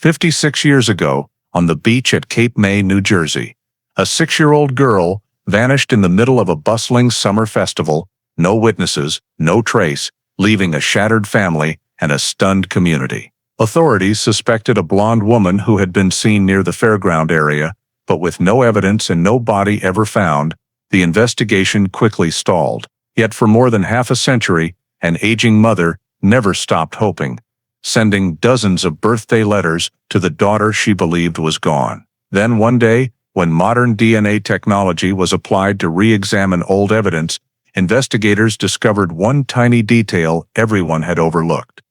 56 years ago, on the beach at Cape May, New Jersey, a 6-year-old girl vanished in the middle of a bustling summer festival, no witnesses, no trace, leaving a shattered family and a stunned community. Authorities suspected a blonde woman who had been seen near the fairground area, but with no evidence and no body ever found, the investigation quickly stalled. Yet for more than half a century, an aging mother never stopped hoping, sending dozens of birthday letters to the daughter she believed was gone. Then one day, when modern DNA technology was applied to re-examine old evidence, investigators discovered one tiny detail everyone had overlooked.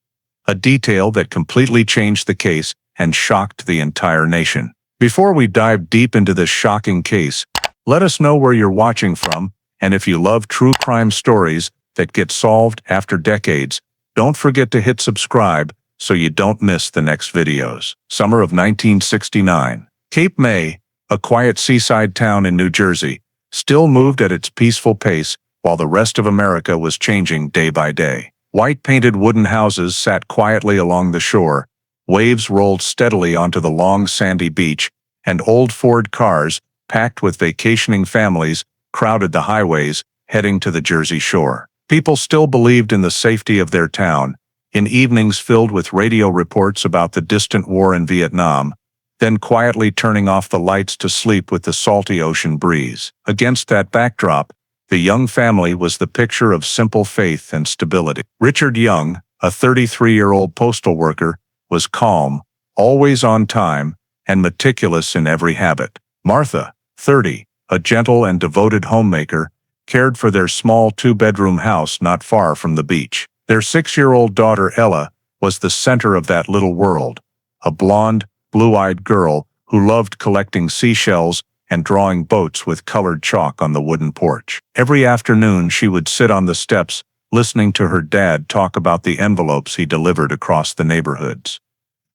A detail that completely changed the case and shocked the entire nation. Before we dive deep into this shocking case, let us know where you're watching from, and if you love true crime stories that get solved after decades, don't forget to hit subscribe so you don't miss the next videos. Summer of 1969. Cape May, a quiet seaside town in New Jersey, still moved at its peaceful pace while the rest of America was changing day by day. White-painted wooden houses sat quietly along the shore, waves rolled steadily onto the long sandy beach, and old Ford cars, packed with vacationing families, crowded the highways, heading to the Jersey shore. People still believed in the safety of their town, in evenings filled with radio reports about the distant war in Vietnam, then quietly turning off the lights to sleep with the salty ocean breeze. Against that backdrop, the Young family was the picture of simple faith and stability. Richard Young, a 33-year-old postal worker, was calm, always on time, and meticulous in every habit. Martha, 30, a gentle and devoted homemaker, cared for their small 2-bedroom house not far from the beach. Their 6-year-old daughter Ella was the center of that little world, a blonde, blue-eyed girl who loved collecting seashells and drawing boats with colored chalk on the wooden porch. Every afternoon she would sit on the steps, listening to her dad talk about the envelopes he delivered across the neighborhoods,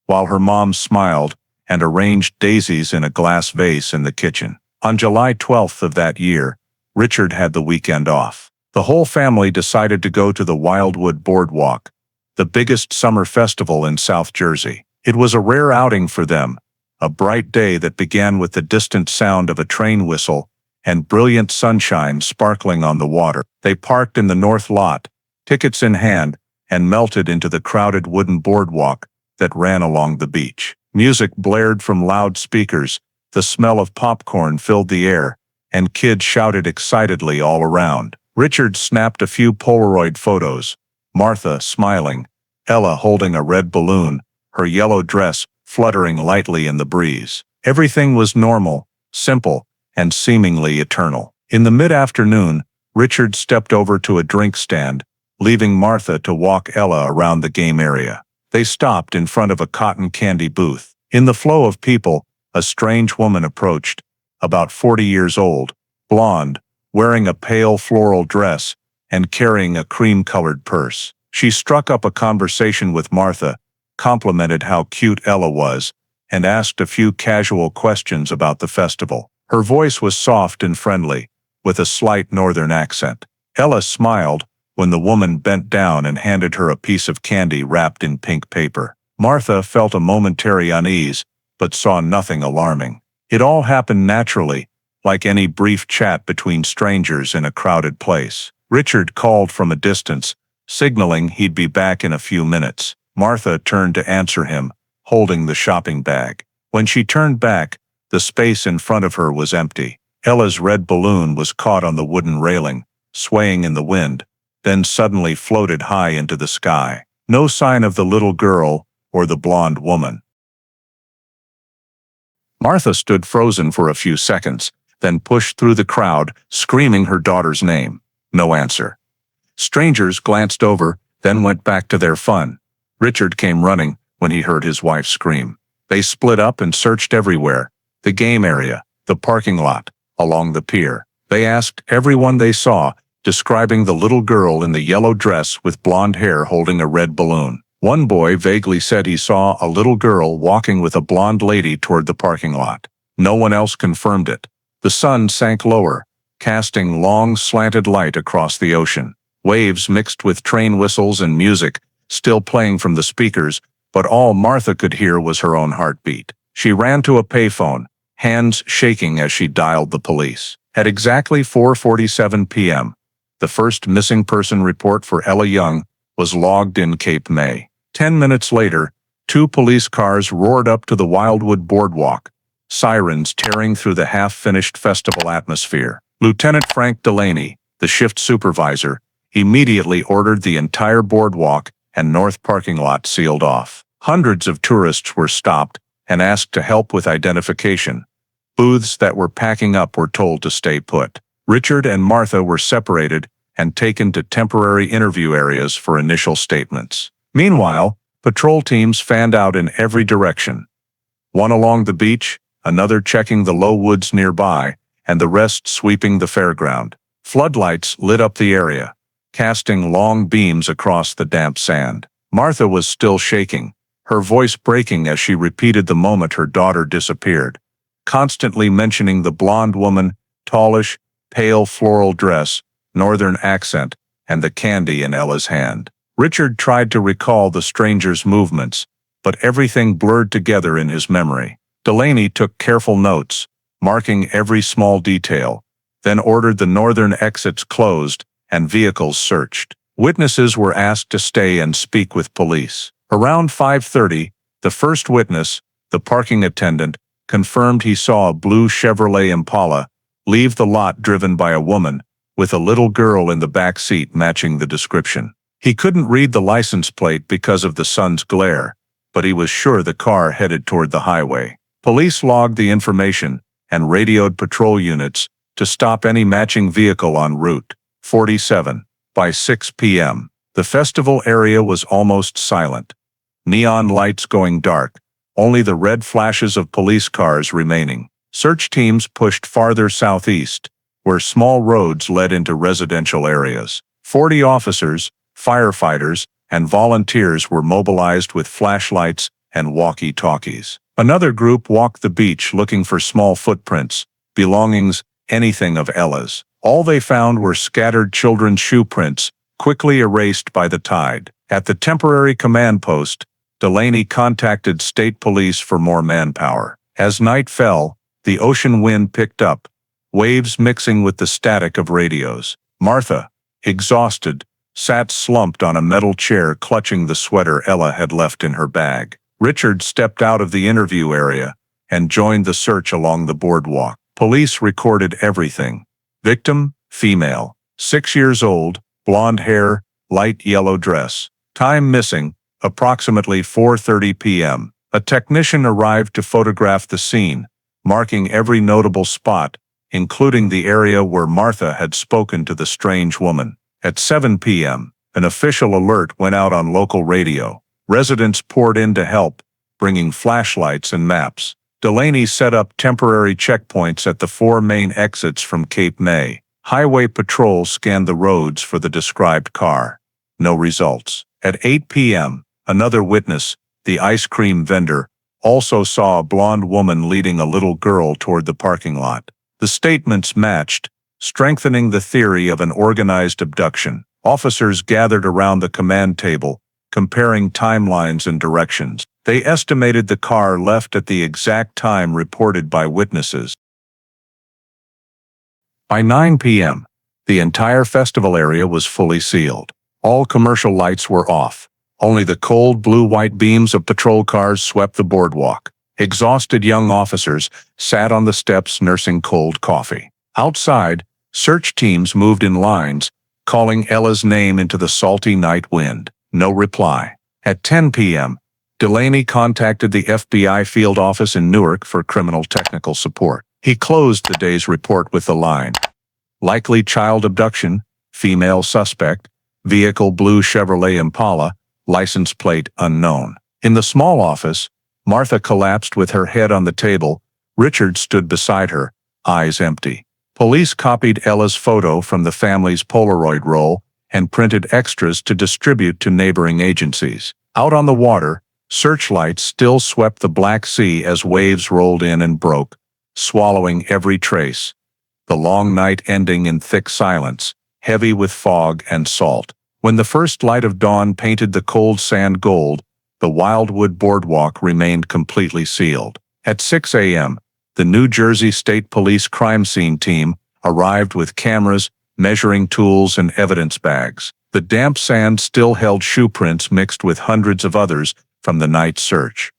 while her mom smiled and arranged daisies in a glass vase in the kitchen. On July 12th of that year, Richard had the weekend off. The whole family decided to go to the Wildwood Boardwalk, the biggest summer festival in South Jersey. It was a rare outing for them, a bright day that began with the distant sound of a train whistle and brilliant sunshine sparkling on the water. They parked in the north lot, tickets in hand, and melted into the crowded wooden boardwalk that ran along the beach. Music blared from loudspeakers, the smell of popcorn filled the air, and kids shouted excitedly all around. Richard snapped a few Polaroid photos, Martha smiling, Ella holding a red balloon, her yellow dress fluttering lightly in the breeze. Everything was normal, simple, and seemingly eternal. In the mid-afternoon, Richard stepped over to a drink stand, leaving Martha to walk Ella around the game area. They stopped in front of a cotton candy booth. In the flow of people, a strange woman approached, about 40 years old, blonde, wearing a pale floral dress, and carrying a cream-colored purse. She struck up a conversation with Martha, complimented how cute Ella was, and asked a few casual questions about the festival. Her voice was soft and friendly, with a slight northern accent. Ella smiled when the woman bent down and handed her a piece of candy wrapped in pink paper. Martha felt a momentary unease, but saw nothing alarming. It all happened naturally, like any brief chat between strangers in a crowded place. Richard called from a distance, signaling he'd be back in a few minutes. Martha turned to answer him, holding the shopping bag. When she turned back, the space in front of her was empty. Ella's red balloon was caught on the wooden railing, swaying in the wind, then suddenly floated high into the sky. No sign of the little girl or the blonde woman. Martha stood frozen for a few seconds, then pushed through the crowd, screaming her daughter's name. No answer. Strangers glanced over, then went back to their fun. Richard came running when he heard his wife scream. They split up and searched everywhere: the game area, the parking lot, along the pier. They asked everyone they saw, describing the little girl in the yellow dress with blonde hair holding a red balloon. One boy vaguely said he saw a little girl walking with a blonde lady toward the parking lot. No one else confirmed it. The sun sank lower, casting long slanted light across the ocean. Waves mixed with train whistles and music, still playing from the speakers, but all Martha could hear was her own heartbeat. She ran to a payphone, hands shaking as she dialed the police. At exactly 4:47 p.m., the first missing person report for Ella Young was logged in Cape May. 10 minutes later, 2 police cars roared up to the Wildwood Boardwalk, sirens tearing through the half-finished festival atmosphere. Lieutenant Frank Delaney, the shift supervisor, immediately ordered the entire boardwalk and north parking lot sealed off. Hundreds of tourists were stopped and asked to help with identification. Booths that were packing up were told to stay put. Richard and Martha were separated and taken to temporary interview areas for initial statements. Meanwhile, patrol teams fanned out in every direction. One along the beach, another checking the low woods nearby, and the rest sweeping the fairground. Floodlights lit up the area, casting long beams across the damp sand. Martha was still shaking, her voice breaking as she repeated the moment her daughter disappeared, constantly mentioning the blonde woman, tallish, pale floral dress, northern accent, and the candy in Ella's hand. Richard tried to recall the stranger's movements, but everything blurred together in his memory. Delaney took careful notes, marking every small detail, then ordered the northern exits closed and vehicles searched. Witnesses were asked to stay and speak with police. Around 5:30, the first witness, the parking attendant, confirmed he saw a blue Chevrolet Impala leave the lot driven by a woman, with a little girl in the back seat matching the description. He couldn't read the license plate because of the sun's glare, but he was sure the car headed toward the highway. Police logged the information and radioed patrol units to stop any matching vehicle on Route 47. By 6 p.m., the festival area was almost silent. Neon lights going dark, only the red flashes of police cars remaining. Search teams pushed farther southeast, where small roads led into residential areas. 40 officers, firefighters, and volunteers were mobilized with flashlights and walkie-talkies. Another group walked the beach looking for small footprints, belongings, anything of Ella's. All they found were scattered children's shoe prints, quickly erased by the tide. At the temporary command post, Delaney contacted state police for more manpower. As night fell, the ocean wind picked up, waves mixing with the static of radios. Martha, exhausted, sat slumped on a metal chair clutching the sweater Ella had left in her bag. Richard stepped out of the interview area and joined the search along the boardwalk. Police recorded everything. Victim, female, 6 years old, blonde hair, light yellow dress. Time missing, approximately 4:30 p.m. A technician arrived to photograph the scene, marking every notable spot, including the area where Martha had spoken to the strange woman. At 7 p.m., an official alert went out on local radio. Residents poured in to help, bringing flashlights and maps. Delaney set up temporary checkpoints at the 4 main exits from Cape May. Highway patrol scanned the roads for the described car. No results. At 8 p.m., another witness, the ice cream vendor, also saw a blonde woman leading a little girl toward the parking lot. The statements matched, strengthening the theory of an organized abduction. Officers gathered around the command table, comparing timelines and directions. They estimated the car left at the exact time reported by witnesses. By 9 p.m., the entire festival area was fully sealed. All commercial lights were off. Only the cold blue-white beams of patrol cars swept the boardwalk. Exhausted young officers sat on the steps nursing cold coffee. Outside, search teams moved in lines, calling Ella's name into the salty night wind. No reply. At 10 p.m., Delaney contacted the FBI field office in Newark for criminal technical support. He closed the day's report with the line: likely child abduction, female suspect, vehicle blue Chevrolet Impala, license plate unknown. In the small office, Martha collapsed with her head on the table. Richard stood beside her, eyes empty. Police copied Ella's photo from the family's Polaroid roll and printed extras to distribute to neighboring agencies. Out on the water, searchlights still swept the Black Sea as waves rolled in and broke, swallowing every trace. The long night ending in thick silence, heavy with fog and salt. When the first light of dawn painted the cold sand gold, the Wildwood Boardwalk remained completely sealed. At 6 a.m., the New Jersey State Police crime scene team arrived with cameras, measuring tools, and evidence bags. The damp sand still held shoe prints mixed with hundreds of others from the night search.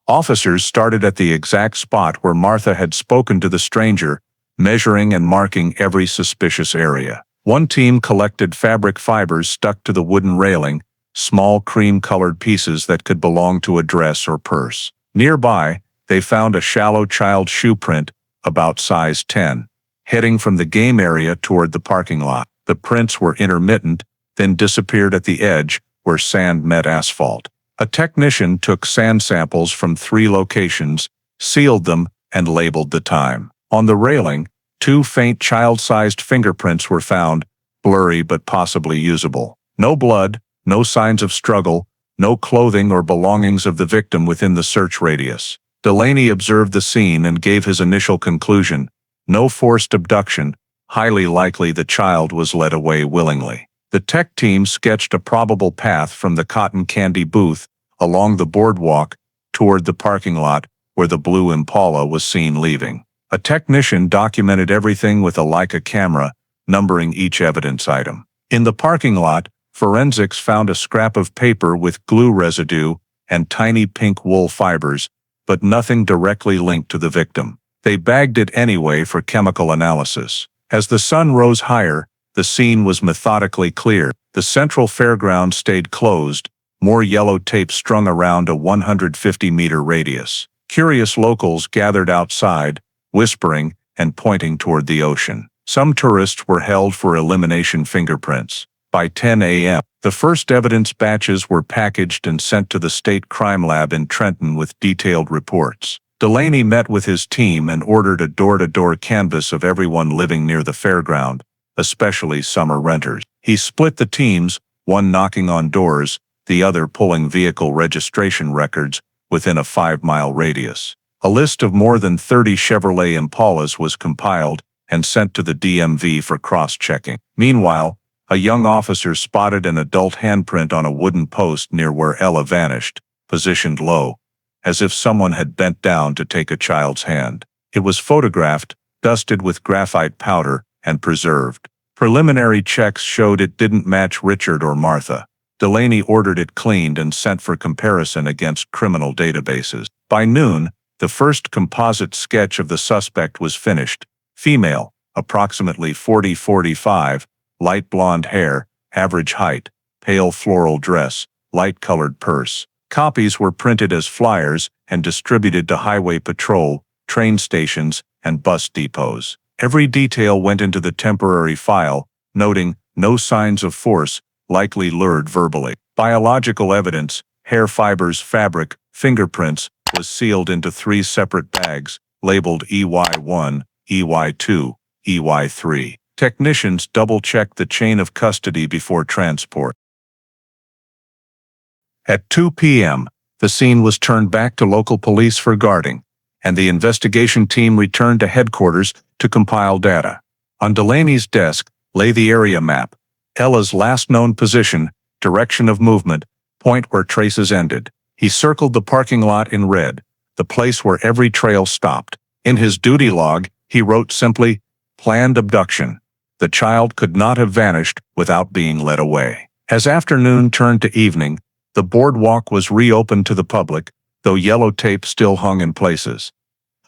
Officers started at the exact spot where Martha had spoken to the stranger, measuring and marking every suspicious area. One team collected fabric fibers stuck to the wooden railing, small cream-colored pieces that could belong to a dress or purse. Nearby, they found a shallow child shoe print, about size 10, heading from the game area toward the parking lot. The prints were intermittent, then disappeared at the edge where sand met asphalt. A technician took sand samples from 3 locations, sealed them, and labeled the time. On the railing, 2 faint child-sized fingerprints were found, blurry but possibly usable. No blood, no signs of struggle, no clothing or belongings of the victim within the search radius. Delaney observed the scene and gave his initial conclusion: no forced abduction, highly likely the child was led away willingly. The tech team sketched a probable path from the cotton candy booth along the boardwalk toward the parking lot where the blue Impala was seen leaving. A technician documented everything with a Leica camera, numbering each evidence item. In the parking lot, forensics found a scrap of paper with glue residue and tiny pink wool fibers, but nothing directly linked to the victim. They bagged it anyway for chemical analysis. As the sun rose higher, the scene was methodically cleared. The central fairground stayed closed, more yellow tape strung around a 150-meter radius. Curious locals gathered outside, whispering and pointing toward the ocean. Some tourists were held for elimination fingerprints. By 10 a.m., the first evidence batches were packaged and sent to the State Crime Lab in Trenton with detailed reports. Delaney met with his team and ordered a door-to-door canvass of everyone living near the fairground, especially summer renters. He split the teams, one knocking on doors, the other pulling vehicle registration records within a 5-mile radius. A list of more than 30 Chevrolet Impalas was compiled and sent to the DMV for cross-checking. Meanwhile, a young officer spotted an adult handprint on a wooden post near where Ella vanished, positioned low, as if someone had bent down to take a child's hand. It was photographed, dusted with graphite powder, and preserved. Preliminary checks showed it didn't match Richard or Martha. Delaney ordered it cleaned and sent for comparison against criminal databases. By noon, the first composite sketch of the suspect was finished. Female, approximately 40-45, light blonde hair, average height, pale floral dress, light-colored purse. Copies were printed as flyers and distributed to highway patrol, train stations, and bus depots. Every detail went into the temporary file, noting no signs of force, likely lured verbally. Biological evidence, hair fibers, fabric, fingerprints, was sealed into 3 separate bags, labeled EY1, EY2, EY3. Technicians double-checked the chain of custody before transport. At 2 p.m., the scene was turned back to local police for guarding, and the investigation team returned to headquarters to compile data. On Delaney's desk lay the area map, Ella's last known position, direction of movement, point where traces ended. He circled the parking lot in red, the place where every trail stopped. In his duty log, he wrote simply, "Planned abduction. The child could not have vanished without being led away." As afternoon turned to evening, the boardwalk was reopened to the public, though yellow tape still hung in places.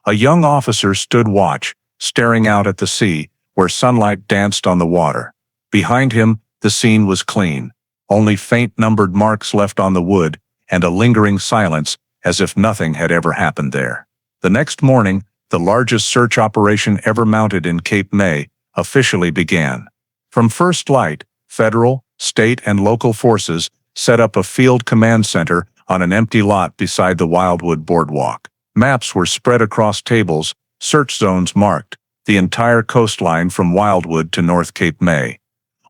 A young officer stood watch, staring out at the sea, where sunlight danced on the water. Behind him, the scene was clean. Only faint numbered marks left on the wood, and a lingering silence, as if nothing had ever happened there. The next morning, the largest search operation ever mounted in Cape May officially began. From first light, federal, state, and local forces set up a field command center on an empty lot beside the Wildwood Boardwalk. Maps were spread across tables, search zones marked, the entire coastline from Wildwood to North Cape May.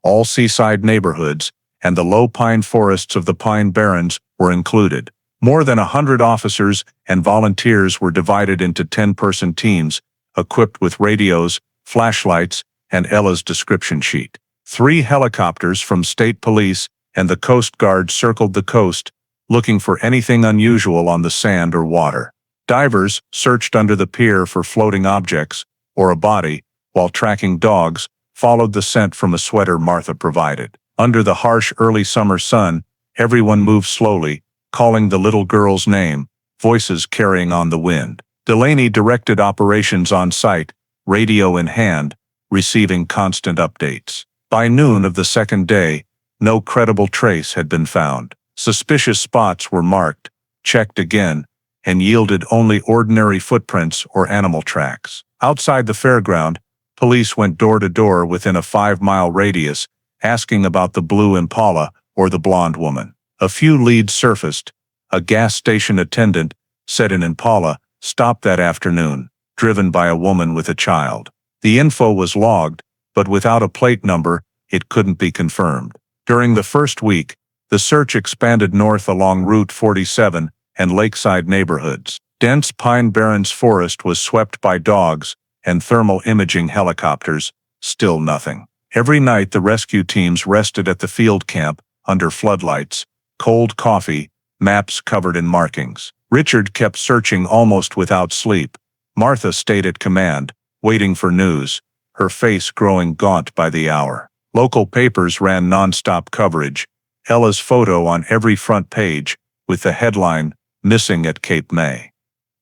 All seaside neighborhoods, and the low pine forests of the Pine Barrens were included. More than 100 officers and volunteers were divided into 10-person teams, equipped with radios, flashlights, and Ella's description sheet. 3 helicopters from state police and the Coast Guard circled the coast, looking for anything unusual on the sand or water. Divers searched under the pier for floating objects or a body, while tracking dogs followed the scent from a sweater Martha provided. Under the harsh early summer sun, everyone moved slowly, calling the little girl's name, voices carrying on the wind. Delaney directed operations on site, radio in hand, receiving constant updates. By noon of the second day, no credible trace had been found. Suspicious spots were marked, checked again, and yielded only ordinary footprints or animal tracks. Outside the fairground, police went door to door within a 5-mile radius, asking about the blue Impala or the blonde woman. A few leads surfaced. A gas station attendant said an Impala stopped that afternoon, driven by a woman with a child. The info was logged, but without a plate number, it couldn't be confirmed. During the first week, the search expanded north along Route 47 and lakeside neighborhoods. Dense Pine Barrens forest was swept by dogs and thermal imaging helicopters, still nothing. Every night the rescue teams rested at the field camp, under floodlights, cold coffee, maps covered in markings. Richard kept searching almost without sleep. Martha stayed at command, waiting for news, her face growing gaunt by the hour. Local papers ran nonstop coverage, Ella's photo on every front page, with the headline, "Missing at Cape May."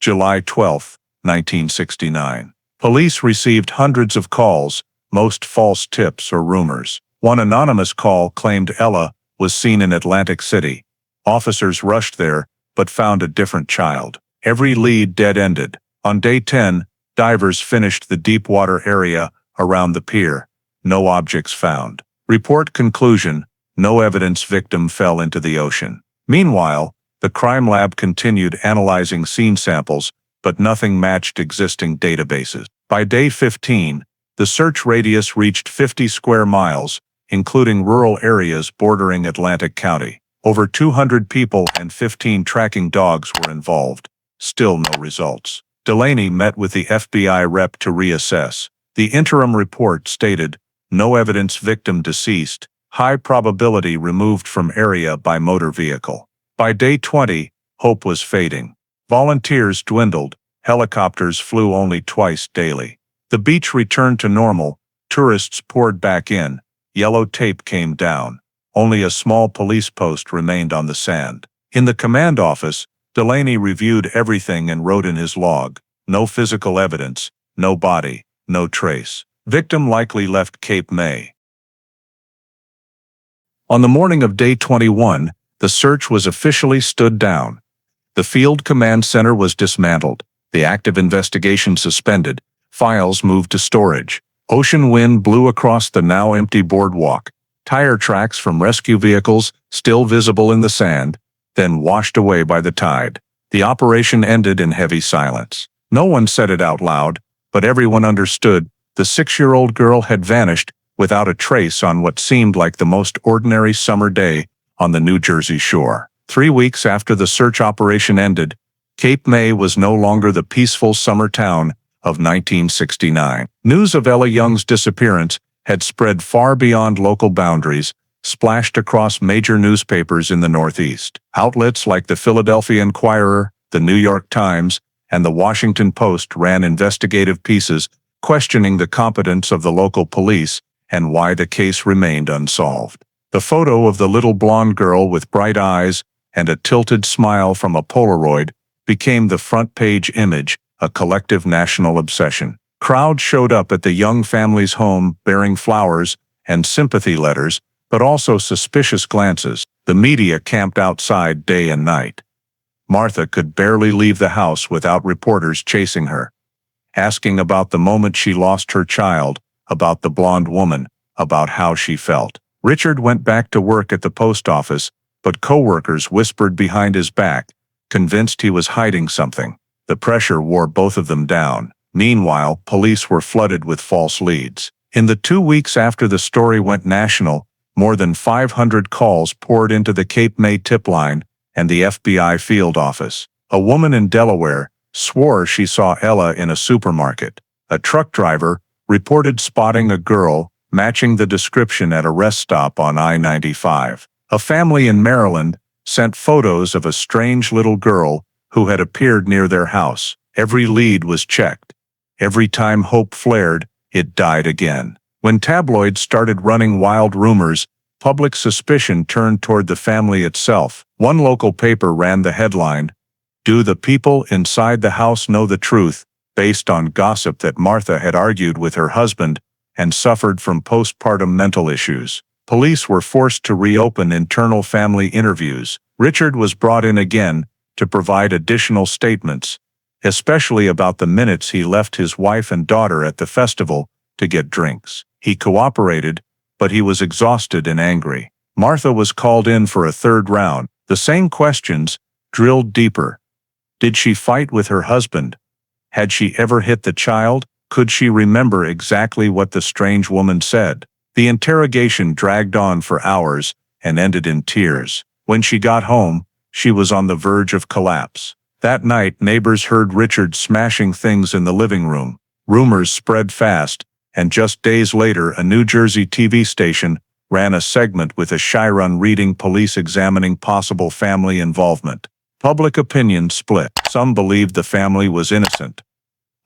July 12, 1969. Police received hundreds of calls, most false tips or rumors. One anonymous call claimed Ella was seen in Atlantic City. Officers rushed there, but found a different child. Every lead dead-ended. On day 10, divers finished the deep water area around the pier. No objects found. Report conclusion: no evidence victim fell into the ocean. Meanwhile, the crime lab continued analyzing scene samples, but nothing matched existing databases. By day 15, the search radius reached 50 square miles, including rural areas bordering Atlantic County. Over 200 people and 15 tracking dogs were involved. Still no results. Delaney met with the FBI rep to reassess. The interim report stated, "No evidence, victim deceased, high probability removed from area by motor vehicle." By day 20, hope was fading. Volunteers dwindled, helicopters flew only twice daily. The beach returned to normal, tourists poured back in, yellow tape came down. Only a small police post remained on the sand. In the command office, Delaney reviewed everything and wrote in his log, "No physical evidence, no body, no trace. Victim likely left Cape May." On the morning of day 21, the search was officially stood down. The Field Command Center was dismantled, the active investigation suspended, files moved to storage. Ocean wind blew across the now empty boardwalk, tire tracks from rescue vehicles still visible in the sand, then washed away by the tide. The operation ended in heavy silence. No one said it out loud, but everyone understood the 6-year-old girl had vanished without a trace on what seemed like the most ordinary summer day on the New Jersey shore. 3 weeks after the search operation ended, Cape May was no longer the peaceful summer town of 1969. News of Ella Young's disappearance had spread far beyond local boundaries, splashed across major newspapers in the Northeast. Outlets like the Philadelphia Inquirer, the New York Times, and the Washington Post ran investigative pieces questioning the competence of the local police and why the case remained unsolved. The photo of the little blonde girl with bright eyes and a tilted smile from a Polaroid became the front-page image, a collective national obsession. Crowds showed up at the Young family's home bearing flowers and sympathy letters, but also suspicious glances. The media camped outside day and night. Martha could barely leave the house without reporters chasing her, asking about the moment she lost her child, about the blonde woman, about how she felt. Richard went back to work at the post office, but coworkers whispered behind his back, convinced he was hiding something. The pressure wore both of them down. Meanwhile, police were flooded with false leads. In the 2 weeks after the story went national, more than 500 calls poured into the Cape May tip line and the FBI field office. A woman in Delaware swore she saw Ella in a supermarket. A truck driver reported spotting a girl matching the description at a rest stop on I-95. A family in Maryland sent photos of a strange little girl who had appeared near their house. Every lead was checked. Every time hope flared, it died again. When tabloids started running wild rumors, public suspicion turned toward the family itself. One local paper ran the headline, "Do the people inside the house know the truth?" based on gossip that Martha had argued with her husband and suffered from postpartum mental issues. Police were forced to reopen internal family interviews. Richard was brought in again to provide additional statements, especially about the minutes he left his wife and daughter at the festival to get drinks. He cooperated, but he was exhausted and angry. Martha was called in for a third round. The same questions, drilled deeper. Did she fight with her husband? Had she ever hit the child? Could she remember exactly what the strange woman said? The interrogation dragged on for hours and ended in tears. When she got home, she was on the verge of collapse. That night, neighbors heard Richard smashing things in the living room. Rumors spread fast, and just days later, a New Jersey TV station ran a segment with a Chiron reading police examining possible family involvement. Public opinion split. Some believed the family was innocent.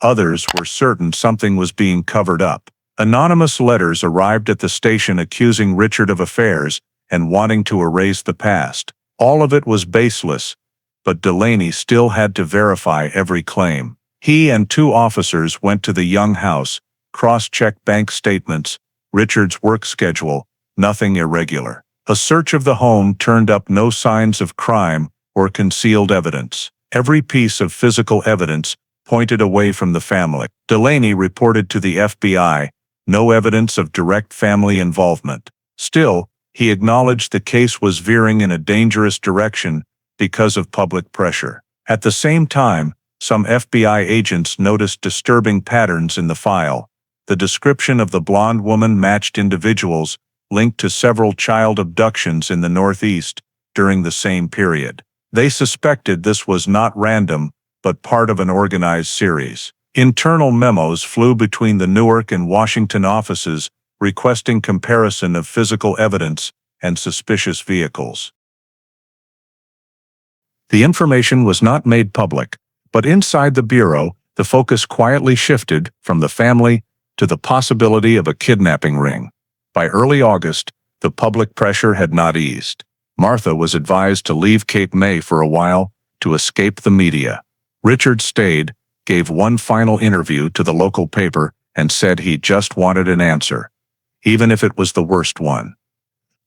Others were certain something was being covered up. Anonymous letters arrived at the station accusing Richard of affairs and wanting to erase the past. All of it was baseless, but Delaney still had to verify every claim. He and two officers went to the young house, cross-checked bank statements, Richard's work schedule, nothing irregular. A search of the home turned up no signs of crime or concealed evidence. Every piece of physical evidence pointed away from the family. Delaney reported to the FBI, no evidence of direct family involvement. Still, he acknowledged the case was veering in a dangerous direction because of public pressure. At the same time, some FBI agents noticed disturbing patterns in the file. The description of the blonde woman matched individuals linked to several child abductions in the Northeast during the same period. They suspected this was not random, but part of an organized series. Internal memos flew between the Newark and Washington offices requesting comparison of physical evidence and suspicious vehicles. The information was not made public, but inside the Bureau, the focus quietly shifted from the family to the possibility of a kidnapping ring. By early August, the public pressure had not eased. Martha was advised to leave Cape May for a while to escape the media. Richard stayed, gave one final interview to the local paper, and said he just wanted an answer, even if it was the worst one.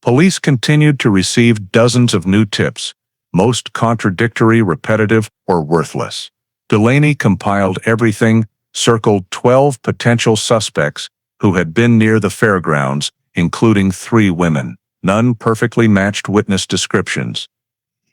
Police continued to receive dozens of new tips, most contradictory, repetitive, or worthless. Delaney compiled everything, circled 12 potential suspects who had been near the fairgrounds, including 3 women. None perfectly matched witness descriptions.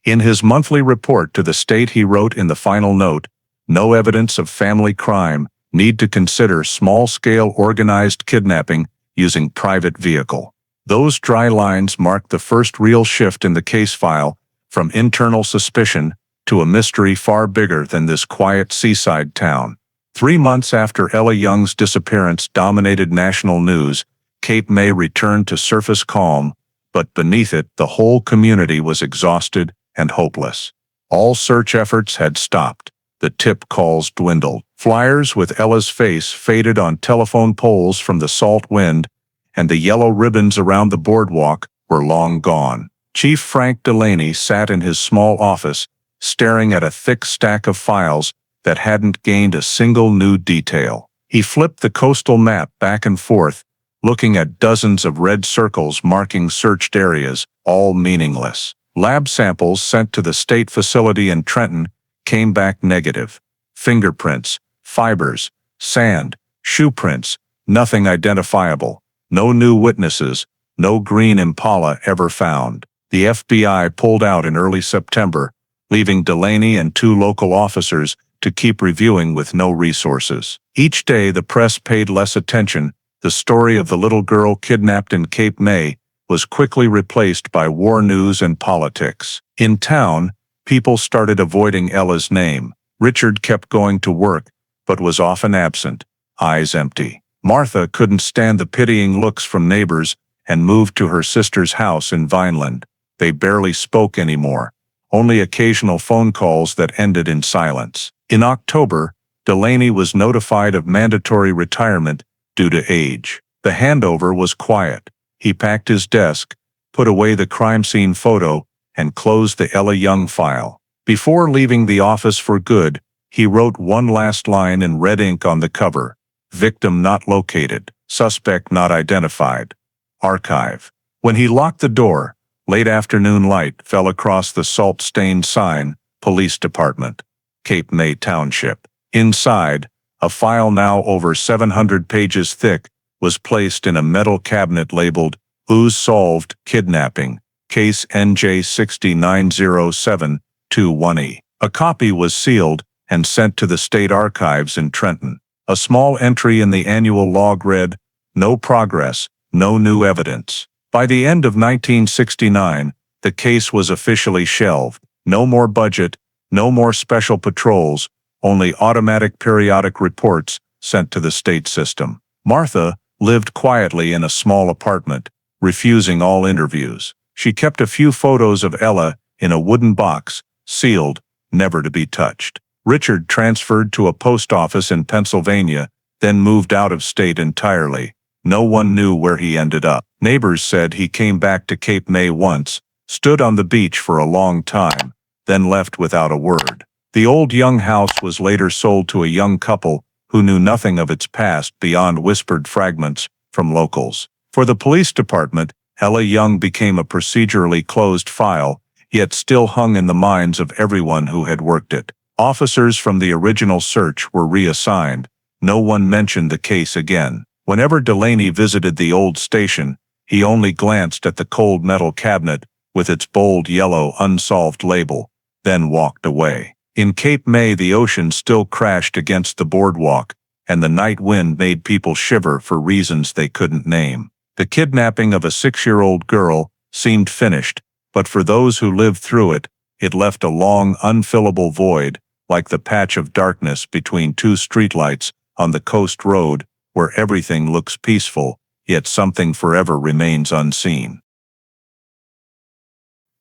In his monthly report to the state, he wrote in the final note, "No evidence of family crime, need to consider small-scale organized kidnapping using private vehicle." Those dry lines marked the first real shift in the case file, from internal suspicion to a mystery far bigger than this quiet seaside town. 3 months after Ella Young's disappearance dominated national news, Cape May returned to surface calm, but beneath it, the whole community was exhausted and hopeless. All search efforts had stopped. The tip calls dwindled. Flyers with Ella's face faded on telephone poles from the salt wind, and the yellow ribbons around the boardwalk were long gone. Chief Frank Delaney sat in his small office, staring at a thick stack of files that hadn't gained a single new detail. He flipped the coastal map back and forth, looking at dozens of red circles marking searched areas, all meaningless. Lab samples sent to the state facility in Trenton came back negative. Fingerprints, fibers, sand, shoe prints, nothing identifiable. No new witnesses, no green Impala ever found. The FBI pulled out in early September, leaving Delaney and 2 local officers to keep reviewing with no resources. Each day the press paid less attention. The story of the little girl kidnapped in Cape May was quickly replaced by war news and politics. In town, people started avoiding Ella's name. Richard kept going to work, but was often absent, eyes empty. Martha couldn't stand the pitying looks from neighbors and moved to her sister's house in Vineland. They barely spoke anymore, only occasional phone calls that ended in silence. In October, Delaney was notified of mandatory retirement due to age. The handover was quiet. He packed his desk, put away the crime scene photo, and closed the Ella Young file. Before leaving the office for good, he wrote one last line in red ink on the cover: "Victim not located. Suspect not identified. Archive." When he locked the door, late afternoon light fell across the salt-stained sign, Police Department, Cape May Township. Inside, a file now over 700 pages thick was placed in a metal cabinet labeled "Ooze Solved Kidnapping, Case NJ 69072-1E." A copy was sealed and sent to the State Archives in Trenton. A small entry in the annual log read, "No progress, no new evidence." By the end of 1969, the case was officially shelved. No more budget, no more special patrols, only automatic periodic reports sent to the state system. Martha lived quietly in a small apartment, refusing all interviews. She kept a few photos of Ella in a wooden box, sealed, never to be touched. Richard transferred to a post office in Pennsylvania, then moved out of state entirely. No one knew where he ended up. Neighbors said he came back to Cape May once, stood on the beach for a long time, then left without a word. The old Young house was later sold to a young couple who knew nothing of its past beyond whispered fragments from locals. For the police department, Ella Young became a procedurally closed file, yet still hung in the minds of everyone who had worked it. Officers from the original search were reassigned. No one mentioned the case again. Whenever Delaney visited the old station, he only glanced at the cold metal cabinet with its bold yellow unsolved label, then walked away. In Cape May, the ocean still crashed against the boardwalk, and the night wind made people shiver for reasons they couldn't name. The kidnapping of a 6-year-old girl seemed finished, but for those who lived through it, it left a long, unfillable void, like the patch of darkness between two streetlights on the coast road, where everything looks peaceful, yet something forever remains unseen.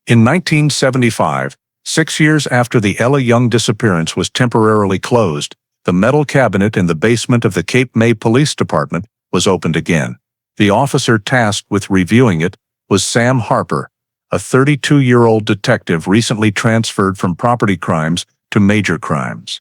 In 1975, 6 years after the Ella Young disappearance was temporarily closed, the metal cabinet in the basement of the Cape May Police Department was opened again. The officer tasked with reviewing it was Sam Harper, a 32-year-old detective recently transferred from property crimes to major crimes.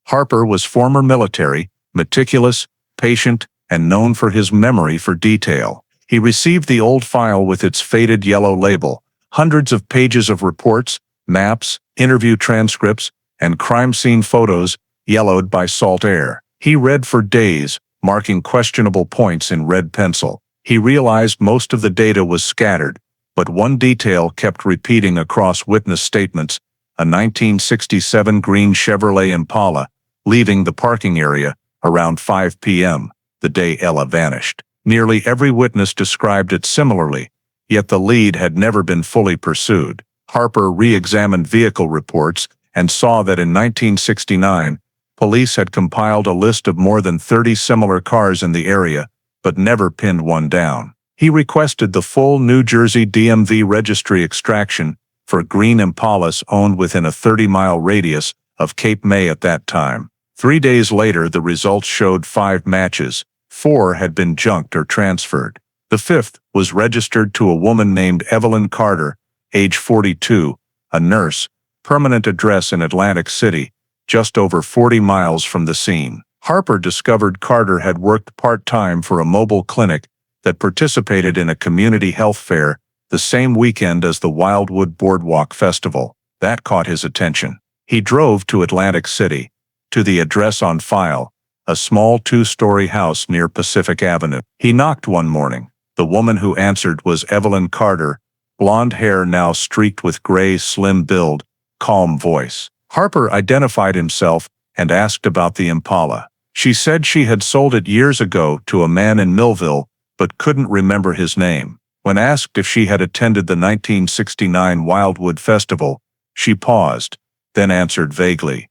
Harper was former military, meticulous, patient, and known for his memory for detail. He received the old file with its faded yellow label, hundreds of pages of reports, maps, interview transcripts, and crime scene photos, yellowed by salt air. He read for days, marking questionable points in red pencil. He realized most of the data was scattered, but one detail kept repeating across witness statements: a 1967 green Chevrolet Impala, leaving the parking area around 5 p.m., the day Ella vanished. Nearly every witness described it similarly, yet the lead had never been fully pursued. Harper re-examined vehicle reports and saw that in 1969, police had compiled a list of more than 30 similar cars in the area, but never pinned one down. He requested the full New Jersey DMV registry extraction for green Impalas owned within a 30-mile radius of Cape May at that time. 3 days later, the results showed 5 matches. 4 had been junked or transferred. The 5th was registered to a woman named Evelyn Carter, age 42, a nurse, permanent address in Atlantic City, just over 40 miles from the scene. Harper discovered Carter had worked part-time for a mobile clinic that participated in a community health fair the same weekend as the Wildwood Boardwalk Festival. That caught his attention. He drove to Atlantic City, to the address on file, a small 2-story house near Pacific Avenue. He knocked one morning. The woman who answered was Evelyn Carter, blonde hair now streaked with gray, slim build, calm voice. Harper identified himself and asked about the Impala. She said she had sold it years ago to a man in Millville, but couldn't remember his name. When asked if she had attended the 1969 Wildwood Festival, she paused, then answered vaguely,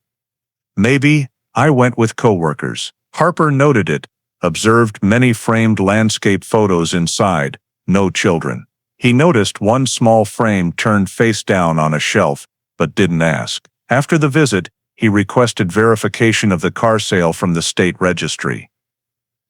"Maybe, I went with coworkers." Harper noted it, observed many framed landscape photos inside, no children. He noticed one small frame turned face down on a shelf, but didn't ask. After the visit, he requested verification of the car sale from the state registry.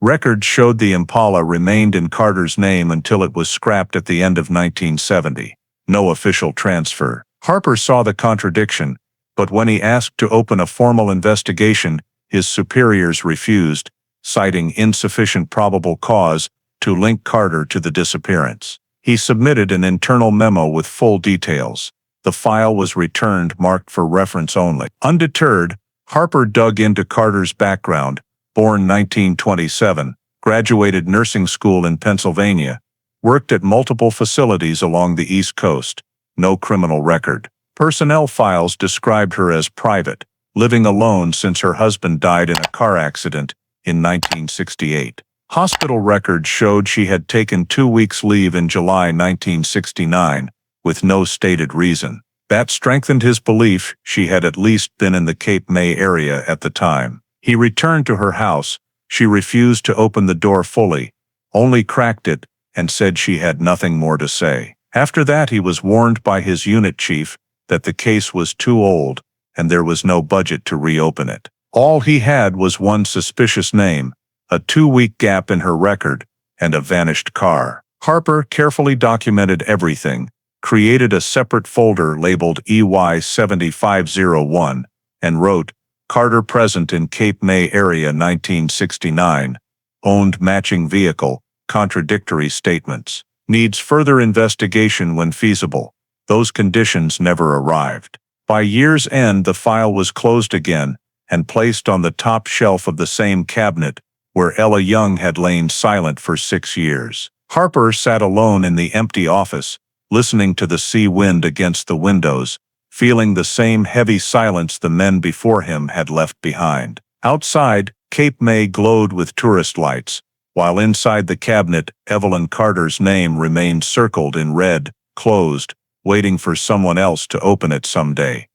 Records showed the Impala remained in Carter's name until it was scrapped at the end of 1970. No official transfer. Harper saw the contradiction, but when he asked to open a formal investigation, his superiors refused, citing insufficient probable cause to link Carter to the disappearance. He submitted an internal memo with full details. The file was returned marked for reference only. Undeterred, Harper dug into Carter's background. Born 1927, graduated nursing school in Pennsylvania, worked at multiple facilities along the East Coast. No criminal record. Personnel files described her as private, living alone since her husband died in a car accident in 1968. Hospital records showed she had taken 2 weeks leave in July 1969, with no stated reason. That strengthened his belief she had at least been in the Cape May area at the time. He returned to her house. She refused to open the door fully, only cracked it, and said she had nothing more to say. After that, he was warned by his unit chief that the case was too old and there was no budget to reopen it. All he had was one suspicious name, a 2-week gap in her record, and a vanished car. Harper carefully documented everything, created a separate folder labeled EY7501, and wrote, Carter present in Cape May area 1969, owned matching vehicle, contradictory statements, needs further investigation when feasible. Those conditions never arrived. By year's end, the file was closed again and placed on the top shelf of the same cabinet where Ella Young had lain silent for 6 years. Harper sat alone in the empty office, listening to the sea wind against the windows, feeling the same heavy silence the men before him had left behind. Outside, Cape May glowed with tourist lights, while inside the cabinet, Evelyn Carter's name remained circled in red, closed, waiting for someone else to open it someday.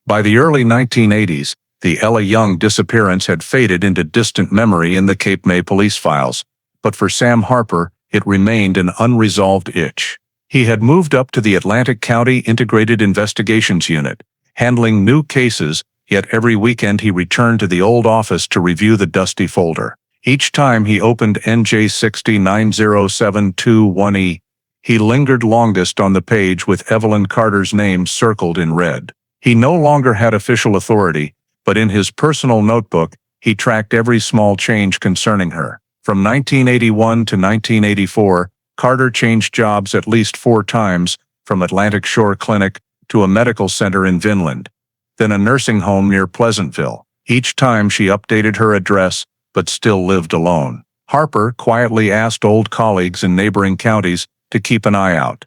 By the early 1980s, the Ella Young disappearance had faded into distant memory in the Cape May police files, but for Sam Harper, it remained an unresolved itch. He had moved up to the Atlantic County Integrated Investigations Unit, handling new cases, yet every weekend he returned to the old office to review the dusty folder. Each time he opened NJ6090721E, he lingered longest on the page with Evelyn Carter's name circled in red. He no longer had official authority, but in his personal notebook, he tracked every small change concerning her. From 1981 to 1984, Carter changed jobs at least 4 times, from Atlantic Shore Clinic to a medical center in Vinland, then a nursing home near Pleasantville. Each time she updated her address, but still lived alone. Harper quietly asked old colleagues in neighboring counties to keep an eye out.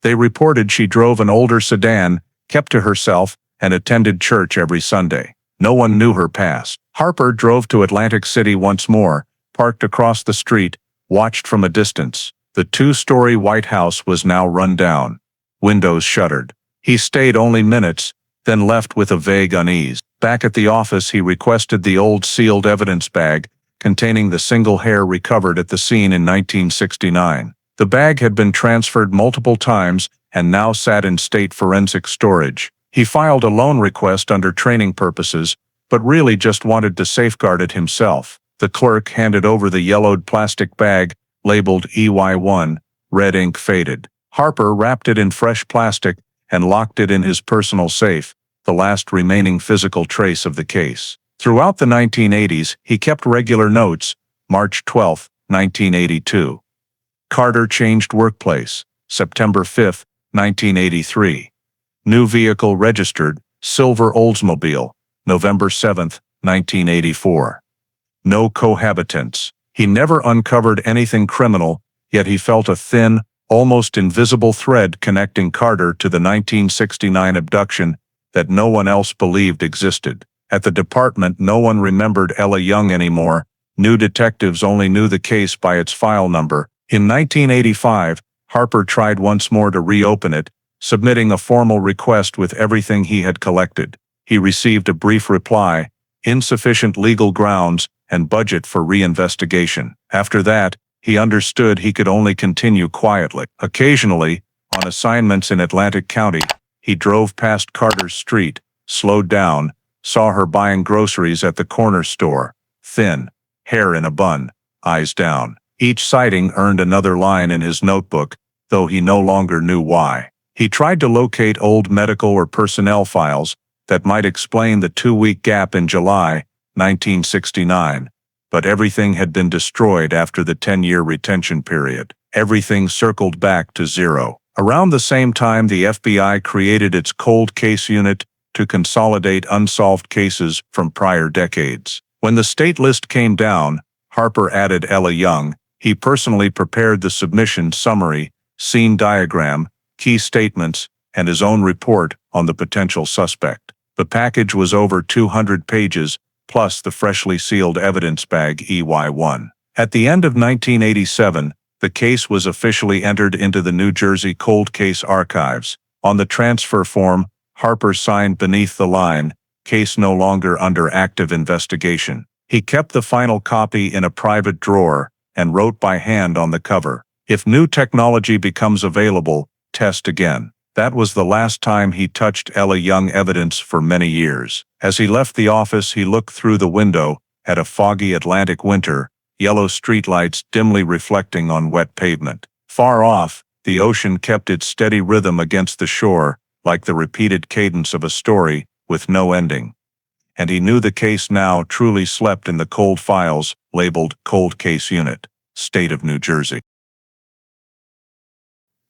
They reported she drove an older sedan, kept to herself, and attended church every Sunday. No one knew her past. Harper drove to Atlantic City once more, parked across the street, watched from a distance. The 2-story White House was now run down, windows shuttered. He stayed only minutes, then left with a vague unease. Back at the office, he requested the old sealed evidence bag containing the single hair recovered at the scene in 1969. The bag had been transferred multiple times and now sat in state forensic storage. He filed a loan request under training purposes, but really just wanted to safeguard it himself. The clerk handed over the yellowed plastic bag, labeled EY1, red ink faded. Harper wrapped it in fresh plastic and locked it in his personal safe, the last remaining physical trace of the case. Throughout the 1980s, he kept regular notes. March 12, 1982. Carter changed workplace. September 5, 1983. New vehicle registered, silver Oldsmobile. November 7, 1984. No cohabitants. He never uncovered anything criminal, yet he felt a thin, almost invisible thread connecting Carter to the 1969 abduction that no one else believed existed. At the department, no one remembered Ella Young anymore. New detectives only knew the case by its file number. In 1985, Harper tried once more to reopen it, submitting a formal request with everything he had collected. He received a brief reply, insufficient legal grounds, and budget for reinvestigation. After that, he understood he could only continue quietly. Occasionally, on assignments in Atlantic County, he drove past Carter's Street, slowed down, saw her buying groceries at the corner store, thin, hair in a bun, eyes down. Each sighting earned another line in his notebook, though he no longer knew why. He tried to locate old medical or personnel files that might explain the 2-week gap in July 1969, but everything had been destroyed after the 10-year retention period. Everything circled back to zero. Around the same time, the FBI created its cold case unit to consolidate unsolved cases from prior decades. When the state list came down, Harper added Ella Young. He personally prepared the submission summary, scene diagram, key statements, and his own report on the potential suspect. The package was over 200 pages, plus the freshly sealed evidence bag EY1. At the end of 1987, the case was officially entered into the New Jersey Cold Case Archives. On the transfer form, Harper signed beneath the line, "Case no longer under active investigation." He kept the final copy in a private drawer and wrote by hand on the cover, "If new technology becomes available, test again." That was the last time he touched Ella Young evidence for many years. As he left the office, he looked through the window at a foggy Atlantic winter, yellow streetlights dimly reflecting on wet pavement. Far off, the ocean kept its steady rhythm against the shore, like the repeated cadence of a story with no ending. And he knew the case now truly slept in the cold files labeled Cold Case Unit, State of New Jersey.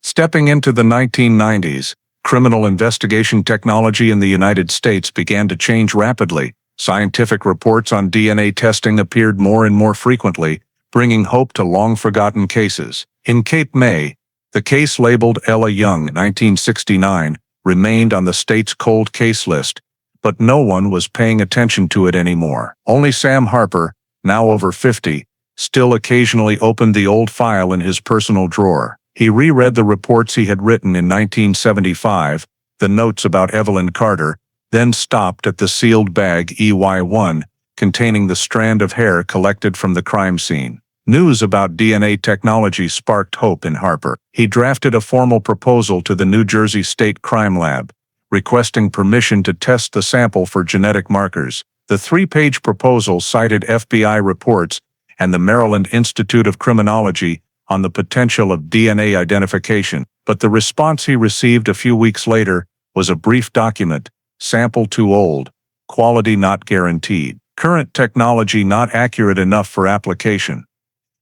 Stepping into the 1990s, criminal investigation technology in the United States began to change rapidly. Scientific reports on DNA testing appeared more and more frequently, bringing hope to long-forgotten cases. In Cape May, the case labeled Ella Young 1969 remained on the state's cold case list, but no one was paying attention to it anymore. Only Sam Harper, now over 50, still occasionally opened the old file in his personal drawer. He reread the reports he had written in 1975, the notes about Evelyn Carter, then stopped at the sealed bag EY1, containing the strand of hair collected from the crime scene. News about DNA technology sparked hope in Harper. He drafted a formal proposal to the New Jersey State Crime Lab, requesting permission to test the sample for genetic markers. The 3-page proposal cited FBI reports and the Maryland Institute of Criminology on the potential of DNA identification, but the response he received a few weeks later was a brief document: sample too old, quality not guaranteed, current technology not accurate enough for application.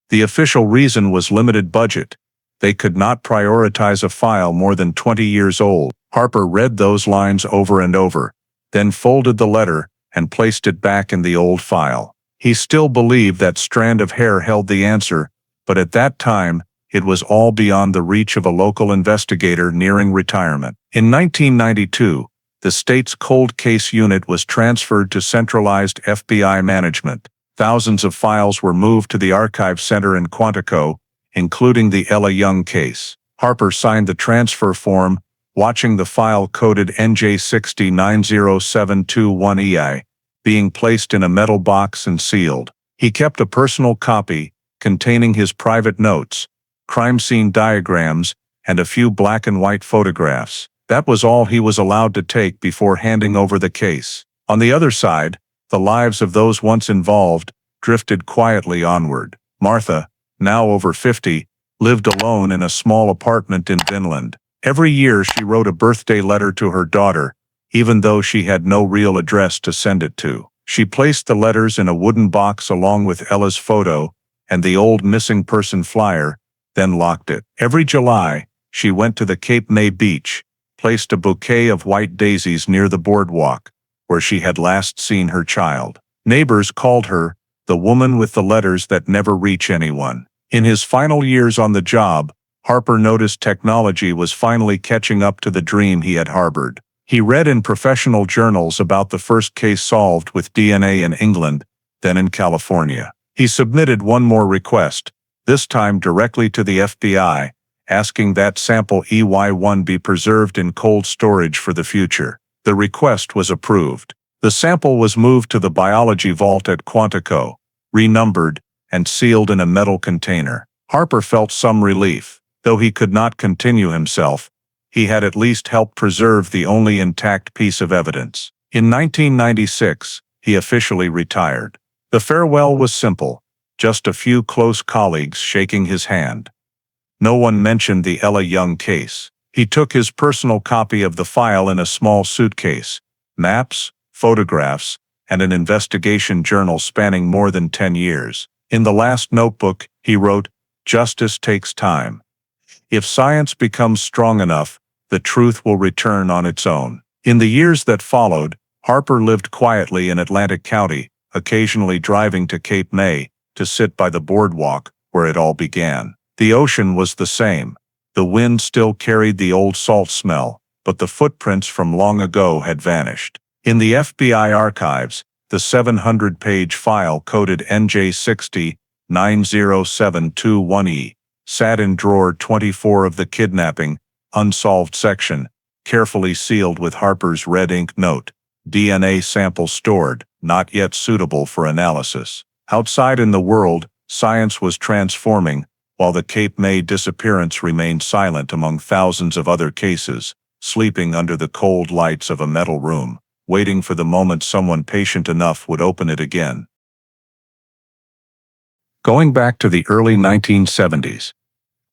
The official reason was limited budget. They could not prioritize a file more than 20 years old. Harper read those lines over and over, then folded the letter and placed it back in the old file. He still believed that strand of hair held the answer, but at that time, it was all beyond the reach of a local investigator nearing retirement. In 1992, the state's cold case unit was transferred to centralized FBI management. Thousands of files were moved to the Archive Center in Quantico, including the Ella Young case. Harper signed the transfer form, watching the file coded NJ609071EI, being placed in a metal box and sealed. He kept a personal copy, containing his private notes, crime scene diagrams, and a few black and white photographs. That was all he was allowed to take before handing over the case. On the other side, the lives of those once involved drifted quietly onward. Martha, now over 50, lived alone in a small apartment in Vinland. Every year she wrote a birthday letter to her daughter, even though she had no real address to send it to. She placed the letters in a wooden box along with Ella's photo and the old missing person flyer, then locked it. Every July, she went to the Cape May beach, placed a bouquet of white daisies near the boardwalk, where she had last seen her child. Neighbors called her the woman with the letters that never reach anyone. In his final years on the job, Harper noticed technology was finally catching up to the dream he had harbored. He read in professional journals about the first case solved with DNA in England, then in California. He submitted one more request, this time directly to the FBI, asking that sample EY1 be preserved in cold storage for the future. The request was approved. The sample was moved to the biology vault at Quantico, renumbered, and sealed in a metal container. Harper felt some relief. Though he could not continue himself, he had at least helped preserve the only intact piece of evidence. In 1996, he officially retired. The farewell was simple, just a few close colleagues shaking his hand. No one mentioned the Ella Young case. He took his personal copy of the file in a small suitcase, maps, photographs, and an investigation journal spanning more than 10 years. In the last notebook, he wrote, "Justice takes time. If science becomes strong enough, the truth will return on its own." In the years that followed, Harper lived quietly in Atlantic County, occasionally driving to Cape May to sit by the boardwalk where it all began. The ocean was the same. The wind still carried the old salt smell, but the footprints from long ago had vanished. In the FBI archives, the 700-page file coded NJ60-90721E sat in drawer 24 of the kidnapping, unsolved section, carefully sealed with Harper's red ink note, "DNA sample stored, not yet suitable for analysis." Outside in the world, science was transforming, while the Cape May disappearance remained silent among thousands of other cases, sleeping under the cold lights of a metal room, waiting for the moment someone patient enough would open it again. Going back to the early 1970s.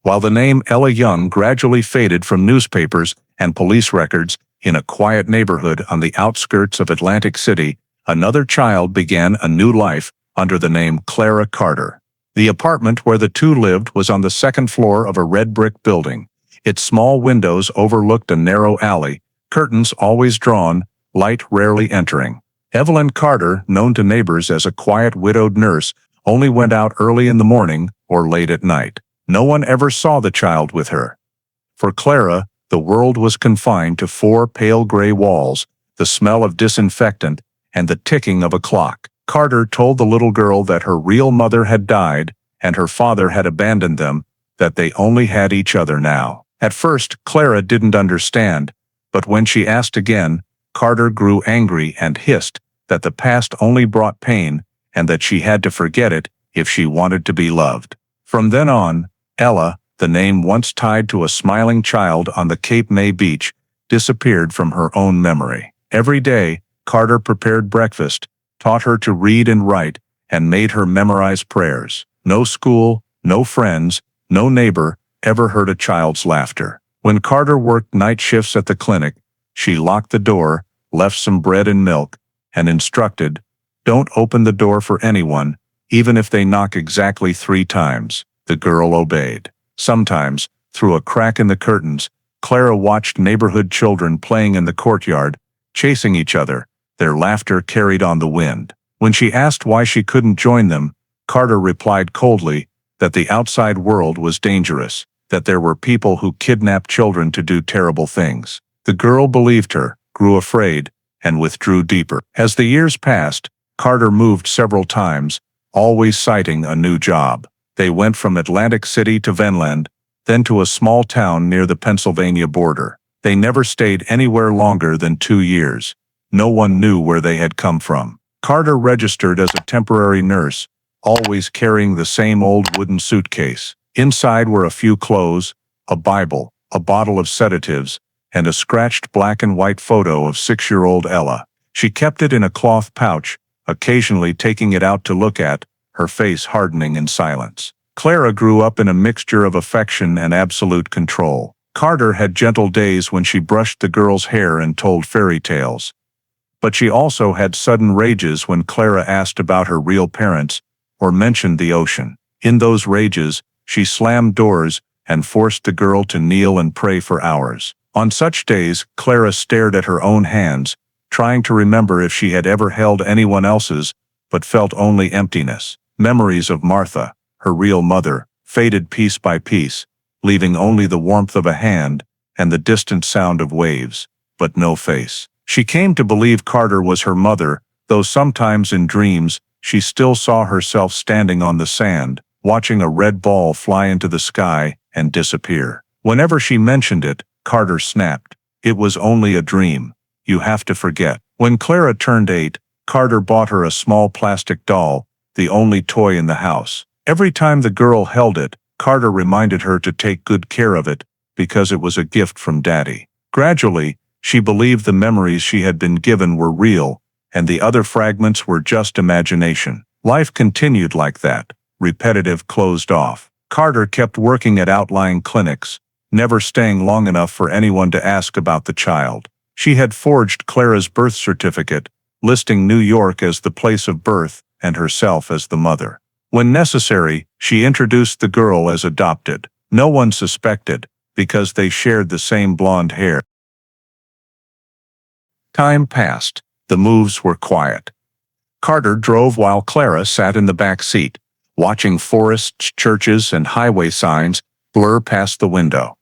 While the name Ella Young gradually faded from newspapers and police records, in a quiet neighborhood on the outskirts of Atlantic City, another child began a new life under the name Clara Carter. The apartment where the two lived was on the second floor of a red brick building. Its small windows overlooked a narrow alley, curtains always drawn, light rarely entering. Evelyn Carter, known to neighbors as a quiet widowed nurse, only went out early in the morning or late at night. No one ever saw the child with her. For Clara, the world was confined to 4 pale gray walls, the smell of disinfectant, and the ticking of a clock. Carter told the little girl that her real mother had died, and her father had abandoned them, that they only had each other now. At first, Clara didn't understand, but when she asked again, Carter grew angry and hissed that the past only brought pain, and that she had to forget it if she wanted to be loved. From then on, Ella, the name once tied to a smiling child on the Cape May beach, disappeared from her own memory. Every day, Carter prepared breakfast, taught her to read and write, and made her memorize prayers. No school, no friends, no neighbor ever heard a child's laughter. When Carter worked night shifts at the clinic, she locked the door, left some bread and milk, and instructed, "Don't open the door for anyone, even if they knock exactly 3 times. The girl obeyed. Sometimes, through a crack in the curtains, Clara watched neighborhood children playing in the courtyard, chasing each other, their laughter carried on the wind. When she asked why she couldn't join them, Carter replied coldly that the outside world was dangerous, that there were people who kidnapped children to do terrible things. The girl believed her, grew afraid, and withdrew deeper. As the years passed, Carter moved several times, always citing a new job. They went from Atlantic City to Venland, then to a small town near the Pennsylvania border. They never stayed anywhere longer than 2 years. No one knew where they had come from. Carter registered as a temporary nurse, always carrying the same old wooden suitcase. Inside were a few clothes, a Bible, a bottle of sedatives, and a scratched black and white photo of 6-year-old Ella. She kept it in a cloth pouch, occasionally taking it out to look at, her face hardening in silence. Clara grew up in a mixture of affection and absolute control. Carter had gentle days when she brushed the girl's hair and told fairy tales. But she also had sudden rages when Clara asked about her real parents or mentioned the ocean. In those rages, she slammed doors and forced the girl to kneel and pray for hours. On such days, Clara stared at her own hands, trying to remember if she had ever held anyone else's, but felt only emptiness. Memories of Martha, her real mother, faded piece by piece, leaving only the warmth of a hand and the distant sound of waves, but no face. She came to believe Carter was her mother, though sometimes in dreams she still saw herself standing on the sand, watching a red ball fly into the sky and disappear. Whenever she mentioned it, Carter snapped. It was only a dream. You have to forget. When Clara turned 8, Carter bought her a small plastic doll, the only toy in the house. Every time the girl held it, Carter reminded her to take good care of it, because it was a gift from Daddy. Gradually, she believed the memories she had been given were real, and the other fragments were just imagination. Life continued like that, repetitive, closed off. Carter kept working at outlying clinics, never staying long enough for anyone to ask about the child. She had forged Clara's birth certificate, listing New York as the place of birth and herself as the mother. When necessary, she introduced the girl as adopted. No one suspected, because they shared the same blonde hair. Time passed. The moves were quiet. Carter drove while Clara sat in the back seat, watching forests, churches, and highway signs blur past the window.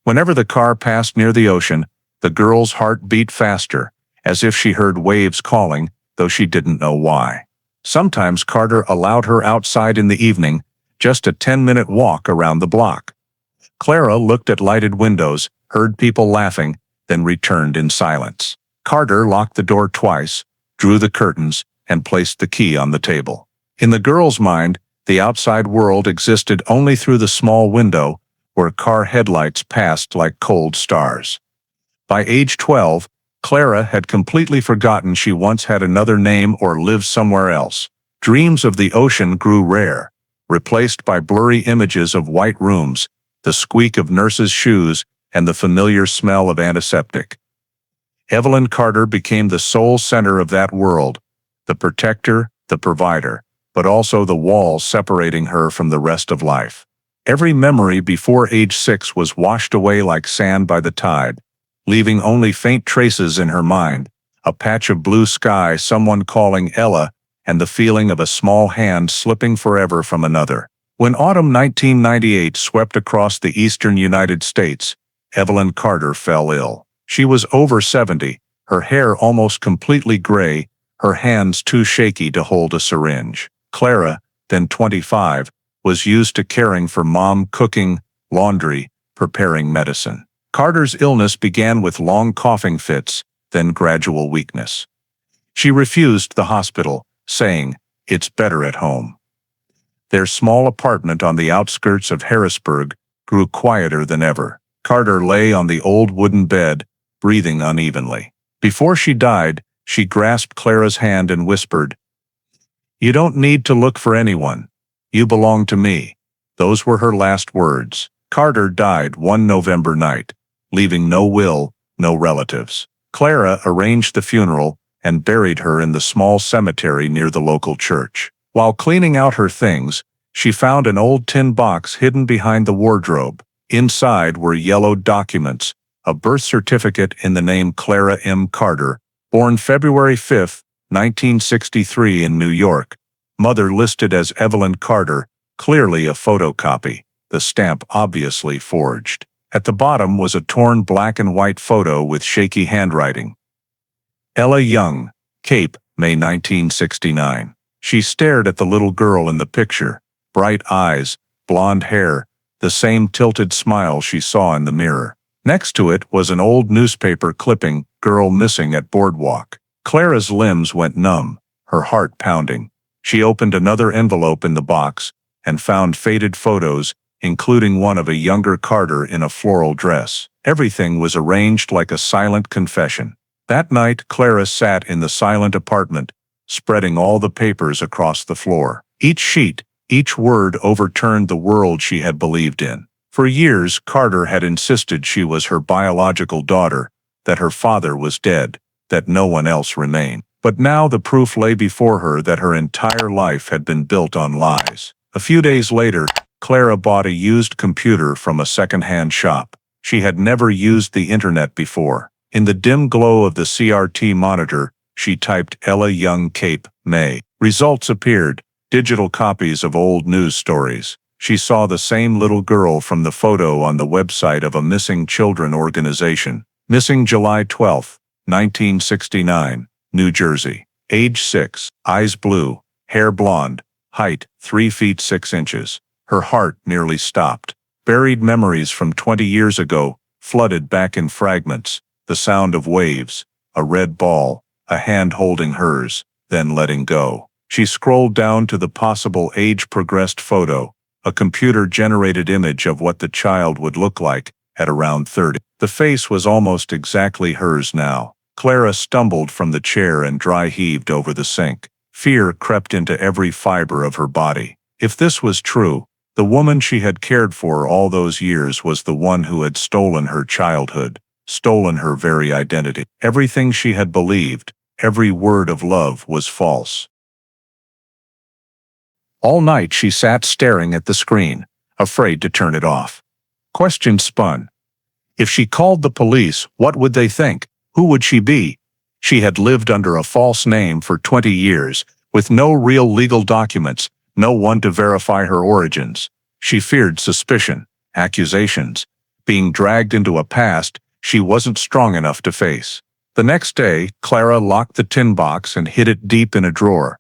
Whenever the car passed near the ocean, the girl's heart beat faster, as if she heard waves calling, though she didn't know why. Sometimes Carter allowed her outside in the evening, just a 10-minute walk around the block. Clara looked at lighted windows, heard people laughing, then returned in silence. Carter locked the door twice, drew the curtains, and placed the key on the table. In the girl's mind, the outside world existed only through the small window, where car headlights passed like cold stars. By age 12, Clara had completely forgotten she once had another name or lived somewhere else. Dreams of the ocean grew rare, replaced by blurry images of white rooms, the squeak of nurses' shoes, and the familiar smell of antiseptic. Evelyn Carter became the sole center of that world, the protector, the provider, but also the wall separating her from the rest of life. Every memory before age 6 was washed away like sand by the tide, leaving only faint traces in her mind, a patch of blue sky, someone calling Ella, and the feeling of a small hand slipping forever from another. When autumn 1998 swept across the eastern United States, Evelyn Carter fell ill. She was over 70, her hair almost completely gray, her hands too shaky to hold a syringe. Clara, then 25, was used to caring for Mom, cooking, laundry, preparing medicine. Carter's illness began with long coughing fits, then gradual weakness. She refused the hospital, saying, "It's better at home." Their small apartment on the outskirts of Harrisburg grew quieter than ever. Carter lay on the old wooden bed, breathing unevenly. Before she died, she grasped Clara's hand and whispered, "You don't need to look for anyone. You belong to me." Those were her last words. Carter died one November night, leaving no will, no relatives. Clara arranged the funeral and buried her in the small cemetery near the local church. While cleaning out her things, she found an old tin box hidden behind the wardrobe. Inside were yellowed documents, a birth certificate in the name Clara M. Carter, born February 5, 1963 in New York. Mother listed as Evelyn Carter, clearly a photocopy, the stamp obviously forged. At the bottom was a torn black and white photo with shaky handwriting. Ella Young, Cape, May 1969. She stared at the little girl in the picture, bright eyes, blonde hair, the same tilted smile she saw in the mirror. Next to it was an old newspaper clipping, "Girl missing at boardwalk." Clara's limbs went numb, her heart pounding. She opened another envelope in the box and found faded photos, including one of a younger Carter in a floral dress. Everything was arranged like a silent confession. That night, Clara sat in the silent apartment, spreading all the papers across the floor. Each sheet, each word overturned the world she had believed in. For years, Carter had insisted she was her biological daughter, that her father was dead, that no one else remained. But now the proof lay before her that her entire life had been built on lies. A few days later, Clara bought a used computer from a second-hand shop. She had never used the internet before. In the dim glow of the CRT monitor, she typed Ella Young, Cape, May. Results appeared, digital copies of old news stories. She saw the same little girl from the photo on the website of a missing children organization. Missing July 12, 1969, New Jersey. Age 6, eyes blue, hair blonde, height 3 feet 6 inches. Her heart nearly stopped. Buried memories from 20 years ago flooded back in fragments, the sound of waves, a red ball, a hand holding hers, then letting go. She scrolled down to the possible age-progressed photo, a computer-generated image of what the child would look like at around 30. The face was almost exactly hers now. Clara stumbled from the chair and dry heaved over the sink. Fear crept into every fiber of her body. If this was true, the woman she had cared for all those years was the one who had stolen her childhood, stolen her very identity. Everything she had believed, every word of love was false. All night she sat staring at the screen, afraid to turn it off. Questions spun. If she called the police, what would they think? Who would she be? She had lived under a false name for 20 years, with no real legal documents, no one to verify her origins. She feared suspicion, accusations, being dragged into a past she wasn't strong enough to face. The next day, Clara locked the tin box and hid it deep in a drawer.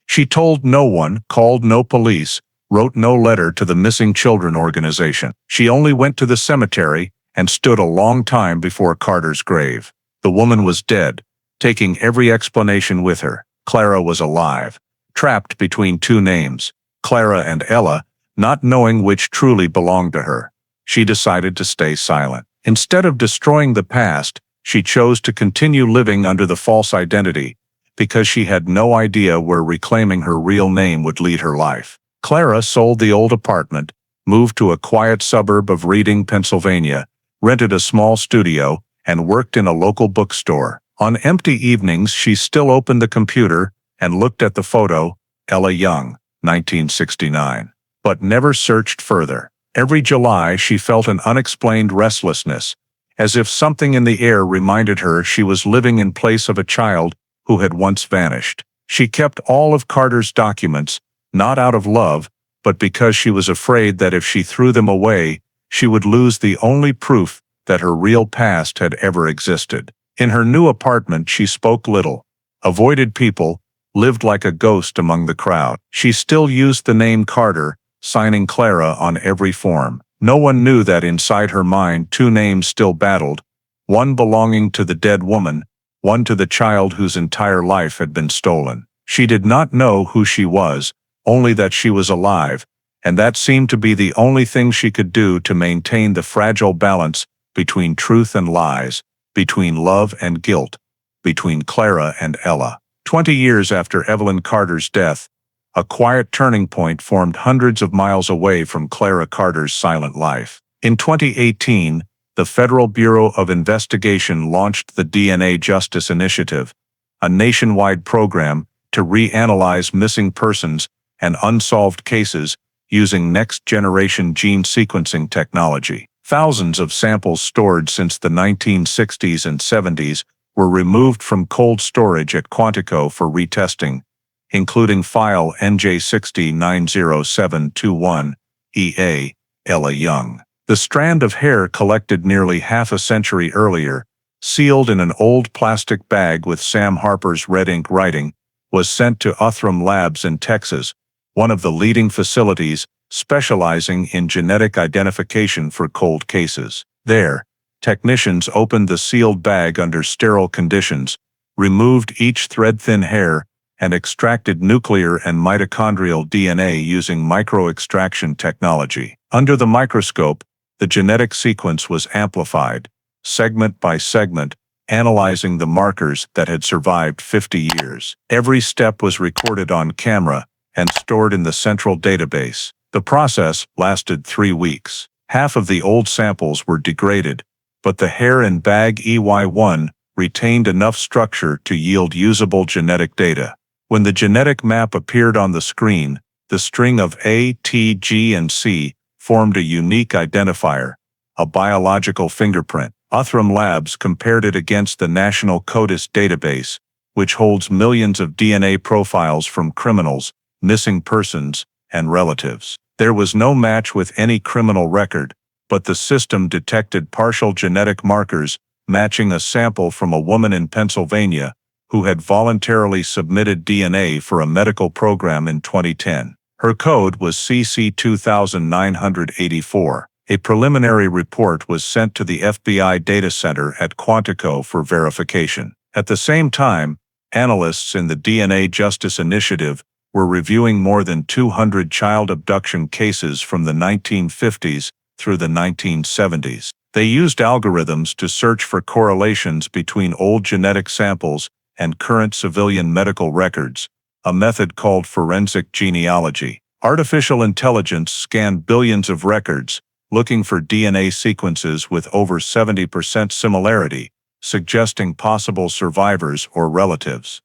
She told no one, called no police, wrote no letter to the Missing Children organization. She only went to the cemetery and stood a long time before Carter's grave. The woman was dead, taking every explanation with her. Clara was alive, trapped between two names, Clara and Ella, not knowing which truly belonged to her. She decided to stay silent. Instead of destroying the past, she chose to continue living under the false identity, because she had no idea where reclaiming her real name would lead her life. Clara sold the old apartment, moved to a quiet suburb of Reading, Pennsylvania, rented a small studio, and worked in a local bookstore. On empty evenings, she still opened the computer and looked at the photo, Ella Young, 1969, but never searched further. Every July, she felt an unexplained restlessness, as if something in the air reminded her she was living in place of a child who had once vanished. She kept all of Carter's documents, not out of love, but because she was afraid that if she threw them away, she would lose the only proof that her real past had ever existed. In her new apartment, she spoke little, avoided people, lived like a ghost among the crowd. She still used the name Carter, signing Clara on every form. No one knew that inside her mind two names still battled, one belonging to the dead woman, one to the child whose entire life had been stolen. She did not know who she was, only that she was alive, and that seemed to be the only thing she could do to maintain the fragile balance between truth and lies, between love and guilt, between Clara and Ella. 20 years after Evelyn Carter's death, a quiet turning point formed hundreds of miles away from Clara Carter's silent life. In 2018, the Federal Bureau of Investigation launched the DNA Justice Initiative, a nationwide program to reanalyze missing persons and unsolved cases using next-generation gene sequencing technology. Thousands of samples stored since the 1960s and 70s were removed from cold storage at Quantico for retesting, including file NJ60-90721, Ella Young. The strand of hair collected nearly half a century earlier, sealed in an old plastic bag with Sam Harper's red ink writing, was sent to Uthram Labs in Texas, one of the leading facilities specializing in genetic identification for cold cases. There, technicians opened the sealed bag under sterile conditions, removed each thread-thin hair, and extracted nuclear and mitochondrial DNA using microextraction technology. Under the microscope, the genetic sequence was amplified, segment by segment, analyzing the markers that had survived 50 years. Every step was recorded on camera and stored in the central database. The process lasted 3 weeks. Half of the old samples were degraded, but the hair in bag EY1 retained enough structure to yield usable genetic data. When the genetic map appeared on the screen, the string of A, T, G, and C formed a unique identifier, a biological fingerprint. Uthram Labs compared it against the National CODIS database, which holds millions of DNA profiles from criminals, missing persons, and relatives. There was no match with any criminal record, but the system detected partial genetic markers matching a sample from a woman in Pennsylvania who had voluntarily submitted DNA for a medical program in 2010. Her code was CC 2984. A preliminary report was sent to the FBI data center at Quantico for verification. At the same time, analysts in the DNA Justice Initiative were reviewing more than 200 child abduction cases from the 1950s through the 1970s. They used algorithms to search for correlations between old genetic samples and current civilian medical records, a method called forensic genealogy. Artificial intelligence scanned billions of records, looking for DNA sequences with over 70% similarity, suggesting possible survivors or relatives.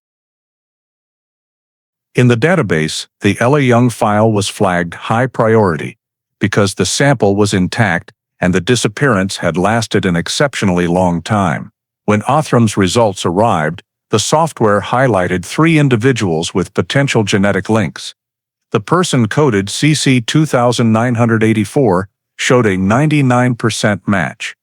In the database, the Ella Young file was flagged high priority because the sample was intact and the disappearance had lasted an exceptionally long time. When Othram's results arrived, the software highlighted 3 individuals with potential genetic links. The person coded CC2984 showed a 99% match.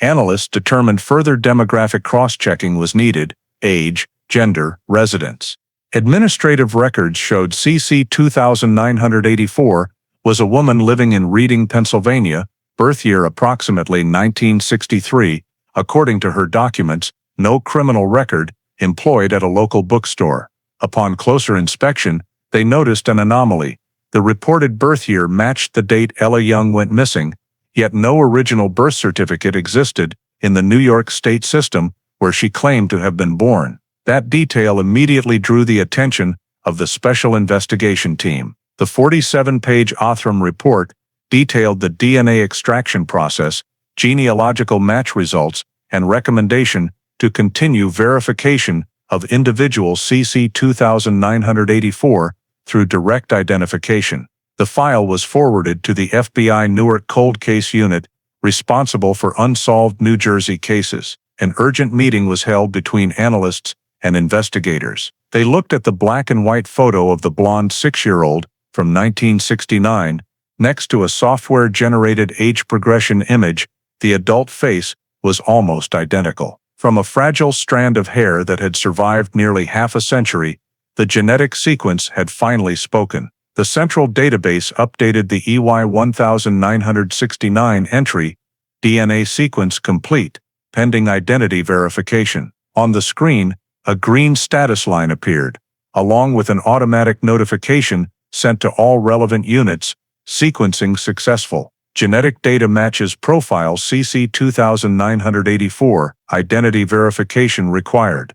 Analysts determined further demographic cross-checking was needed: age, gender, residence. Administrative records showed CC2984 was a woman living in Reading, Pennsylvania, birth year approximately 1963, according to her documents, no criminal record, employed at a local bookstore. Upon closer inspection, they noticed an anomaly. The reported birth year matched the date Ella Young went missing, yet no original birth certificate existed in the New York state system where she claimed to have been born. That detail immediately drew the attention of the Special Investigation Team. The 47-page Othram report detailed the DNA extraction process, genealogical match results, and recommendation to continue verification of individual CC2984 through direct identification. The file was forwarded to the FBI Newark Cold Case Unit, responsible for unsolved New Jersey cases. An urgent meeting was held between analysts and investigators. They looked at the black and white photo of the blonde 6-year-old from 1969. Next to a software-generated age progression image, the adult face was almost identical. From a fragile strand of hair that had survived nearly half a century, the genetic sequence had finally spoken. The central database updated the EY1969 entry, DNA sequence complete, pending identity verification. On the screen, a green status line appeared, along with an automatic notification sent to all relevant units: sequencing successful. Genetic data matches profile CC2984, identity verification required.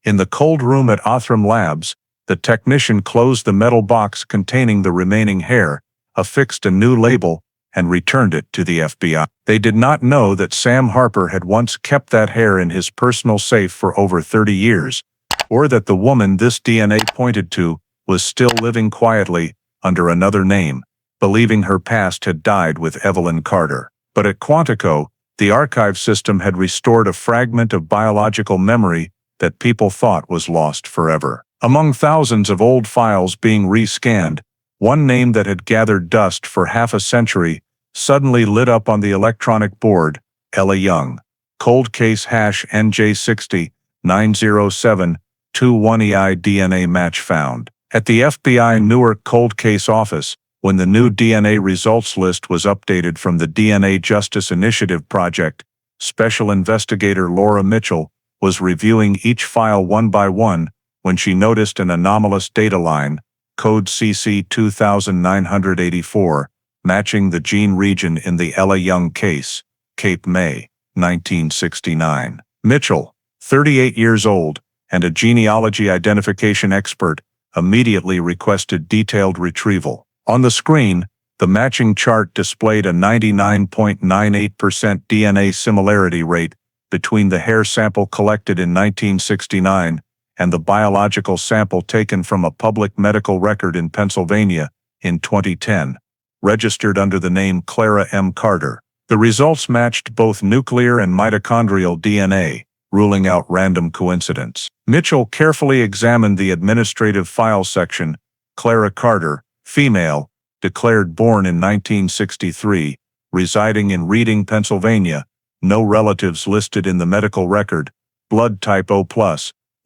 In the cold room at Othram Labs, the technician closed the metal box containing the remaining hair, affixed a new label, and returned it to the FBI. They did not know that Sam Harper had once kept that hair in his personal safe for over 30 years, or that the woman this DNA pointed to was still living quietly under another name, believing her past had died with Evelyn Carter. But at Quantico, the archive system had restored a fragment of biological memory that people thought was lost forever. Among thousands of old files being rescanned, one name that had gathered dust for half a century suddenly lit up on the electronic board: Ella Young. Cold case hash NJ60-907-21EI DNA match found. At the FBI Newark Cold Case Office, when the new DNA results list was updated from the DNA Justice Initiative Project, Special Investigator Laura Mitchell was reviewing each file one by one when she noticed an anomalous data line, code CC2984, matching the gene region in the Ella Young case, Cape May, 1969. Mitchell, 38 years old, and a genealogy identification expert, immediately requested detailed retrieval. On the screen, the matching chart displayed a 99.98% DNA similarity rate between the hair sample collected in 1969 and the biological sample taken from a public medical record in Pennsylvania in 2010, registered under the name Clara M. Carter. The results matched both nuclear and mitochondrial DNA, ruling out random coincidence. Mitchell carefully examined the administrative file section. Clara Carter, female, declared born in 1963, residing in Reading, Pennsylvania, no relatives listed in the medical record, blood type O+,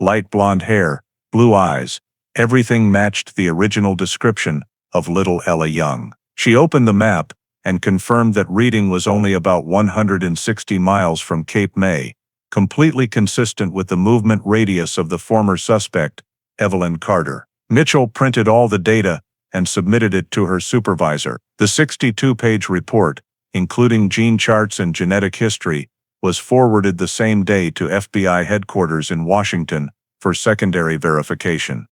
light blonde hair, blue eyes. Everything matched the original description of little Ella Young. She opened the map and confirmed that Reading was only about 160 miles from Cape May, completely consistent with the movement radius of the former suspect, Evelyn Carter. Mitchell printed all the data and submitted it to her supervisor. The 62-page report, including gene charts and genetic history, was forwarded the same day to FBI headquarters in Washington for secondary verification.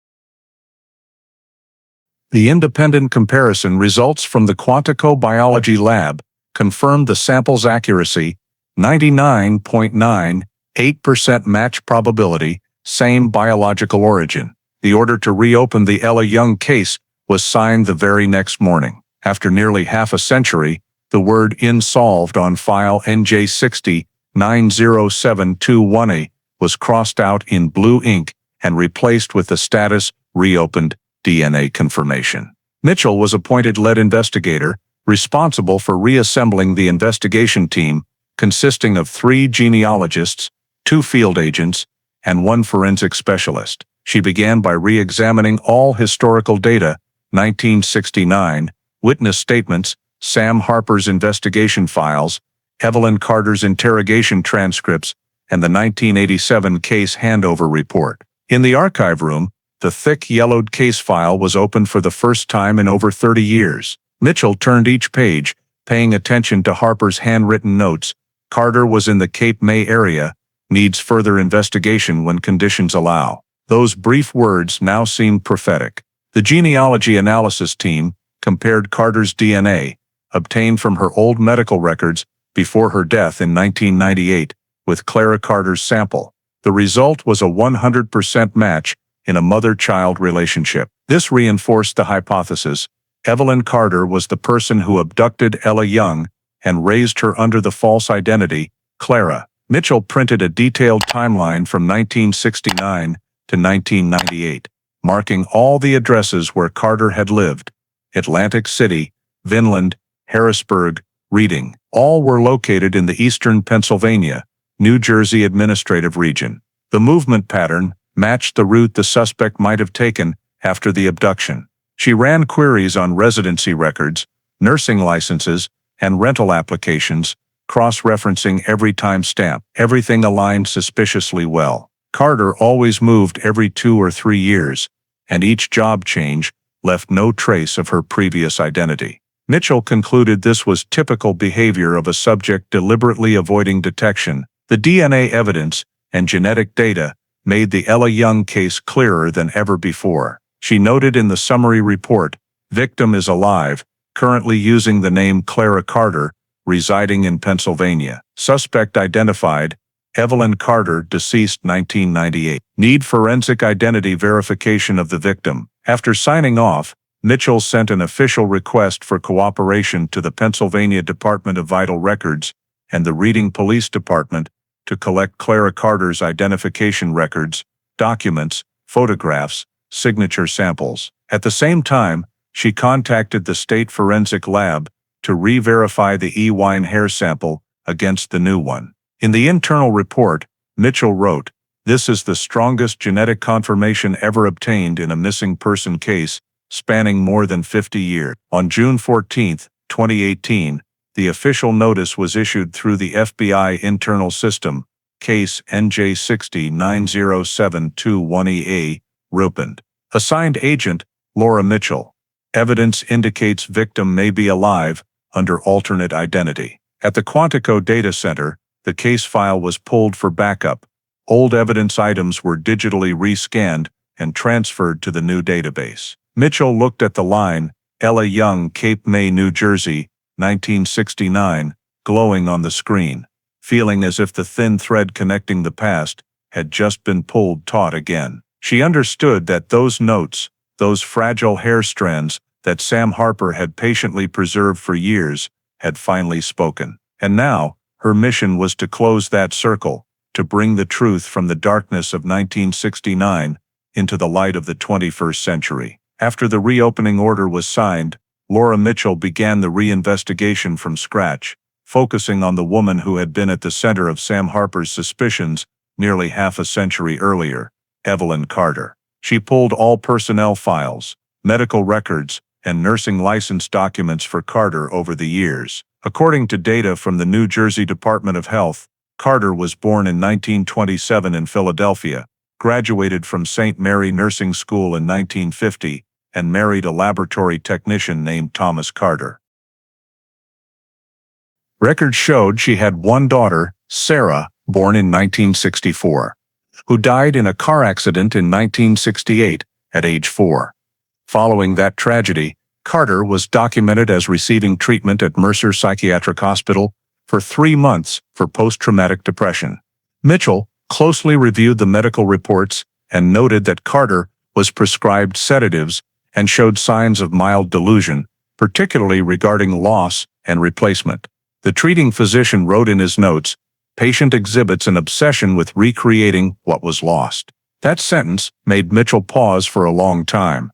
The independent comparison results from the Quantico Biology Lab confirmed the sample's accuracy, 99.98% match probability, same biological origin. The order to reopen the Ella Young case was signed the very next morning. After nearly half a century, the word "unsolved" on file NJ60-907218 was crossed out in blue ink and replaced with the status "reopened" DNA confirmation. Mitchell was appointed lead investigator, responsible for reassembling the investigation team, consisting of 3 genealogists, 2 field agents, and 1 forensic specialist. She began by re-examining all historical data, 1969, witness statements, Sam Harper's investigation files, Evelyn Carter's interrogation transcripts, and the 1987 case handover report. In the archive room, the thick yellowed case file was opened for the first time in over 30 years. Mitchell turned each page, paying attention to Harper's handwritten notes. Carter was in the Cape May area, needs further investigation when conditions allow. Those brief words now seemed prophetic. The genealogy analysis team compared Carter's DNA, obtained from her old medical records before her death in 1998, with Clara Carter's sample. The result was a 100% match in a mother-child relationship. This reinforced the hypothesis: Evelyn Carter was the person who abducted Ella Young and raised her under the false identity, Clara. Mitchell printed a detailed timeline from 1969 to 1998, marking all the addresses where Carter had lived: Atlantic City, Vinland, Harrisburg, Reading. All were located in the eastern Pennsylvania, New Jersey administrative region. The movement pattern matched the route the suspect might have taken after the abduction. She ran queries on residency records, nursing licenses, and rental applications, cross-referencing every timestamp. Everything aligned suspiciously well. Carter always moved every 2 or 3 years, and each job change left no trace of her previous identity. Mitchell concluded this was typical behavior of a subject deliberately avoiding detection. The DNA evidence and genetic data made the Ella Young case clearer than ever before. She noted in the summary report, "Victim is alive, currently using the name Clara Carter, residing in Pennsylvania. Suspect identified, Evelyn Carter, deceased 1998. Need forensic identity verification of the victim." After signing off, Mitchell sent an official request for cooperation to the Pennsylvania Department of Vital Records and the Reading Police Department to collect Clara Carter's identification records, documents, photographs, signature samples. At the same time, she contacted the state forensic lab to re-verify the equine hair sample against the new one. In the internal report, Mitchell wrote, "This is the strongest genetic confirmation ever obtained in a missing person case spanning more than 50 years. On June 14, 2018, the official notice was issued through the FBI internal system, case NJ60-907218, Rupind. Assigned agent, Laura Mitchell. Evidence indicates victim may be alive under alternate identity. At the Quantico Data Center, the case file was pulled for backup. Old evidence items were digitally rescanned and transferred to the new database. Mitchell looked at the line, Ella Young, Cape May, New Jersey, 1969, glowing on the screen, feeling as if the thin thread connecting the past had just been pulled taut again. She understood that those notes, those fragile hair strands that Sam Harper had patiently preserved for years, had finally spoken. And now, her mission was to close that circle, to bring the truth from the darkness of 1969 into the light of the 21st century. After the reopening order was signed, Laura Mitchell began the reinvestigation from scratch, focusing on the woman who had been at the center of Sam Harper's suspicions nearly half a century earlier, Evelyn Carter. She pulled all personnel files, medical records, and nursing license documents for Carter over the years. According to data from the New Jersey Department of Health, Carter was born in 1927 in Philadelphia, graduated from St. Mary Nursing School in 1950, and married a laboratory technician named Thomas Carter. Records showed she had one daughter, Sarah, born in 1964, who died in a car accident in 1968 at age 4. Following that tragedy, Carter was documented as receiving treatment at Mercer Psychiatric Hospital for 3 months for post-traumatic depression. Mitchell closely reviewed the medical reports and noted that Carter was prescribed sedatives and showed signs of mild delusion, particularly regarding loss and replacement. The treating physician wrote in his notes, "Patient exhibits an obsession with recreating what was lost." That sentence made Mitchell pause for a long time.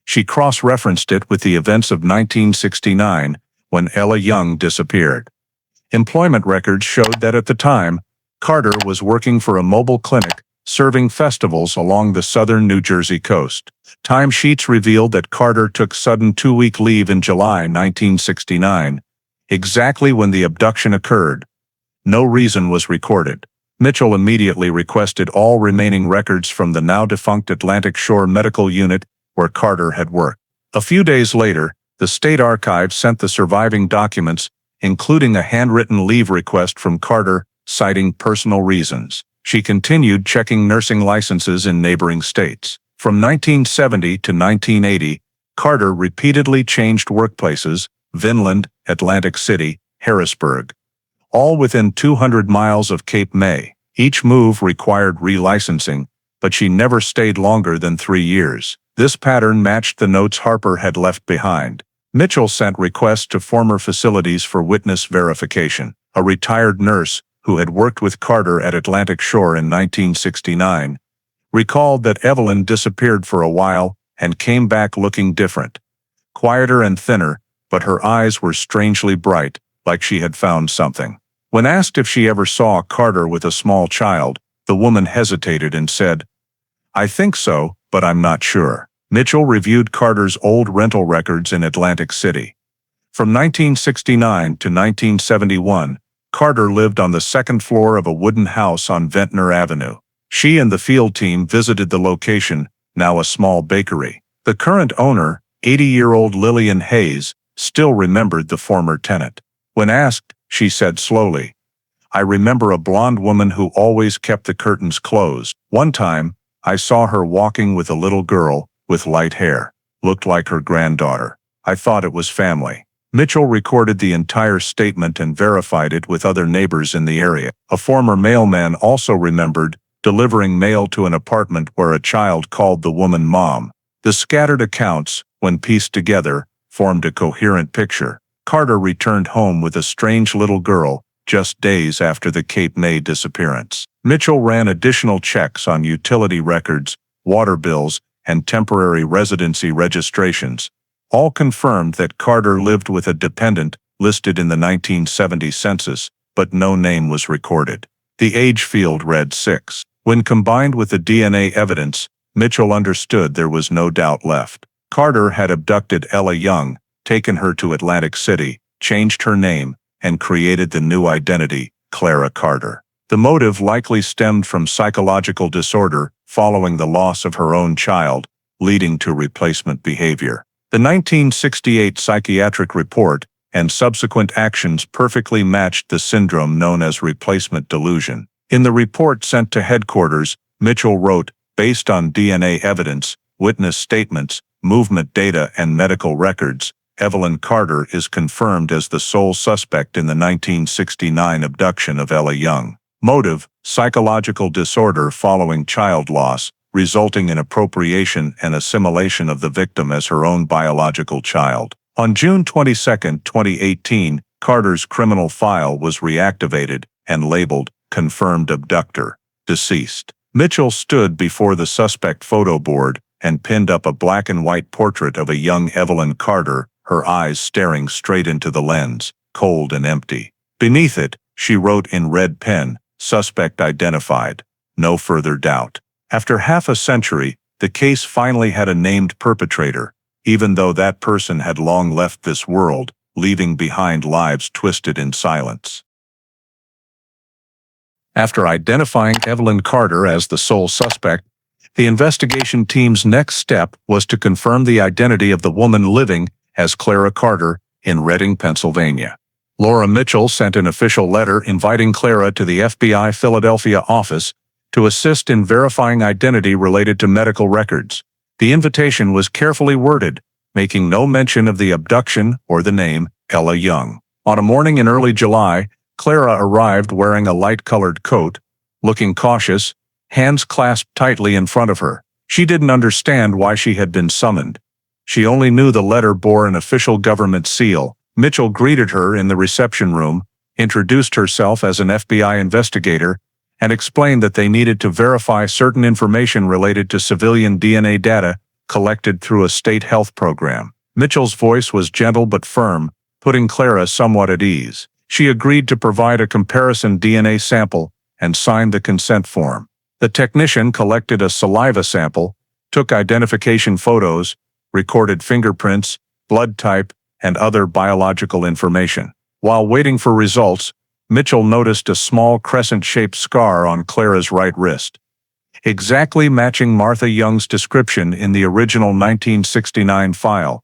She cross-referenced it with the events of 1969, when Ella Young disappeared. Employment records showed that at the time, Carter was working for a mobile clinic serving festivals along the southern New Jersey coast. Timesheets revealed that Carter took sudden 2-week leave in July 1969, exactly when the abduction occurred. No reason was recorded. Mitchell immediately requested all remaining records from the now-defunct Atlantic Shore Medical Unit where Carter had worked. A few days later, the State Archive sent the surviving documents, including a handwritten leave request from Carter citing personal reasons. She continued checking nursing licenses in neighboring states. From 1970 to 1980, Carter repeatedly changed workplaces: Vinland, Atlantic City, Harrisburg, all within 200 miles of Cape May. Each move required relicensing, but she never stayed longer than 3 years. This pattern matched the notes Harper had left behind. Mitchell sent requests to former facilities for witness verification. A retired nurse, who had worked with Carter at Atlantic Shore in 1969, recalled that Evelyn disappeared for a while and came back looking different. Quieter and thinner, but her eyes were strangely bright, like she had found something. When asked if she ever saw Carter with a small child, the woman hesitated and said, "I think so, but I'm not sure." Mitchell reviewed Carter's old rental records in Atlantic City. From 1969 to 1971, Carter lived on the second floor of a wooden house on Ventnor Avenue. She and the field team visited the location, now a small bakery. The current owner, 80-year-old Lillian Hayes, still remembered the former tenant. When asked, she said slowly, "I remember a blonde woman who always kept the curtains closed. One time, I saw her walking with a little girl with light hair. Looked like her granddaughter. I thought it was family." Mitchell recorded the entire statement and verified it with other neighbors in the area. A former mailman also remembered delivering mail to an apartment where a child called the woman Mom. The scattered accounts, when pieced together, formed a coherent picture. Carter returned home with a strange little girl just days after the Cape May disappearance. Mitchell ran additional checks on utility records, water bills, and temporary residency registrations. All confirmed that Carter lived with a dependent listed in the 1970 census, but no name was recorded. The age field read 6. When combined with the DNA evidence, Mitchell understood there was no doubt left. Carter had abducted Ella Young, taken her to Atlantic City, changed her name, and created the new identity, Clara Carter. The motive likely stemmed from psychological disorder following the loss of her own child, leading to replacement behavior. The 1968 psychiatric report and subsequent actions perfectly matched the syndrome known as replacement delusion. In the report sent to headquarters, Mitchell wrote, "Based on DNA evidence, witness statements, movement data, and medical records, Evelyn Carter is confirmed as the sole suspect in the 1969 abduction of Ella Young. Motive: psychological disorder following child loss, resulting in appropriation and assimilation of the victim as her own biological child." On June 22, 2018, Carter's criminal file was reactivated and labeled "Confirmed Abductor, Deceased." Mitchell stood before the suspect photo board and pinned up a black and white portrait of a young Evelyn Carter, her eyes staring straight into the lens, cold and empty. Beneath it, she wrote in red pen, "Suspect identified. No further doubt." After half a century, the case finally had a named perpetrator, even though that person had long left this world, leaving behind lives twisted in silence. After identifying Evelyn Carter as the sole suspect, The investigation team's next step was to confirm the identity of the woman living as Clara Carter in Reading, Pennsylvania. Laura Mitchell sent an official letter inviting Clara to the FBI Philadelphia office to assist in verifying identity related to medical records. The invitation was carefully worded, making no mention of the abduction or the name Ella Young. On a morning in early July, Clara arrived wearing a light-colored coat, looking cautious, hands clasped tightly in front of her. She didn't understand why she had been summoned. She only knew the letter bore an official government seal. Mitchell greeted her in the reception room, introduced herself as an FBI investigator, and explained that they needed to verify certain information related to civilian DNA data collected through a state health program. Mitchell's voice was gentle but firm, putting Clara somewhat at ease. She agreed to provide a comparison DNA sample and signed the consent form. The technician collected a saliva sample, took identification photos, recorded fingerprints, blood type, and other biological information. While waiting for results, Mitchell noticed a small crescent-shaped scar on Clara's right wrist, exactly matching Martha Young's description in the original 1969 file.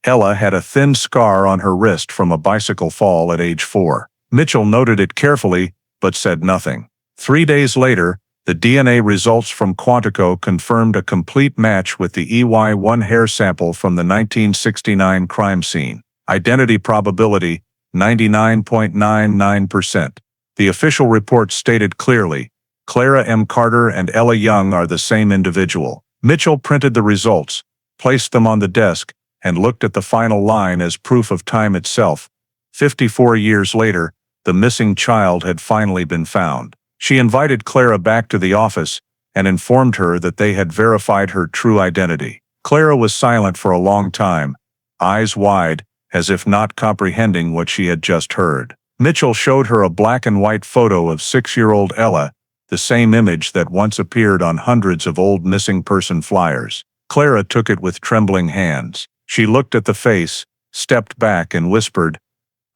Ella had a thin scar on her wrist from a bicycle fall at age 4. Mitchell noted it carefully, but said nothing. 3 days later, the DNA results from Quantico confirmed a complete match with the EY1 hair sample from the 1969 crime scene. Identity probability, 99.99%. The official report stated clearly, Clara M. Carter and Ella Young are the same individual. Mitchell printed the results, placed them on the desk, and looked at the final line as proof of time itself. 54 years later, the missing child had finally been found. She invited Clara back to the office and informed her that they had verified her true identity. Clara was silent for a long time, eyes wide, as if not comprehending what she had just heard. Mitchell showed her a black and white photo of 6-year-old Ella, the same image that once appeared on hundreds of old missing person flyers. Clara took it with trembling hands. She looked at the face, stepped back and whispered,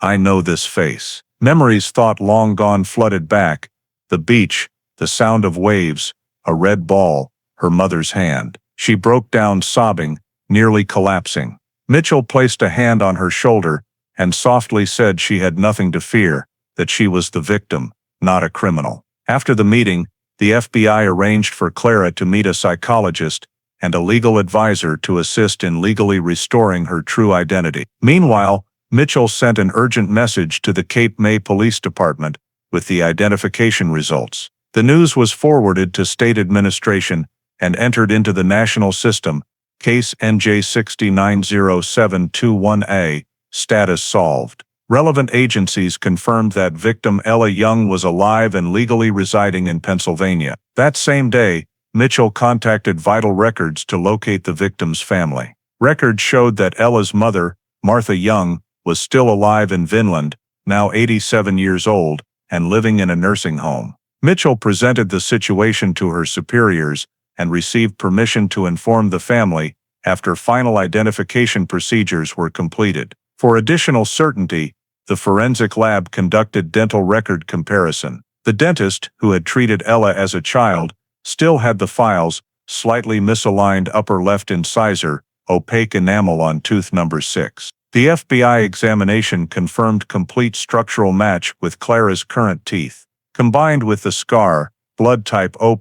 "I know this face." Memories thought long gone flooded back. The beach, the sound of waves, a red ball, her mother's hand. She broke down sobbing, nearly collapsing. Mitchell placed a hand on her shoulder and softly said she had nothing to fear, that she was the victim, not a criminal. After the meeting, the FBI arranged for Clara to meet a psychologist and a legal advisor to assist in legally restoring her true identity. Meanwhile, Mitchell sent an urgent message to the Cape May Police Department with the identification results. The news was forwarded to state administration and entered into the national system. Case NJ 690721A, status solved. Relevant agencies confirmed that victim Ella Young was alive and legally residing in Pennsylvania. That same day, Mitchell contacted Vital Records to locate the victim's family. Records showed that Ella's mother, Martha Young, was still alive in Vinland, now 87 years old, and living in a nursing home. Mitchell presented the situation to her superiors and received permission to inform the family after final identification procedures were completed. For additional certainty, the forensic lab conducted dental record comparison. The dentist, who had treated Ella as a child, still had the files, slightly misaligned upper left incisor, opaque enamel on tooth number 6. The FBI examination confirmed complete structural match with Clara's current teeth. Combined with the scar, blood type O+,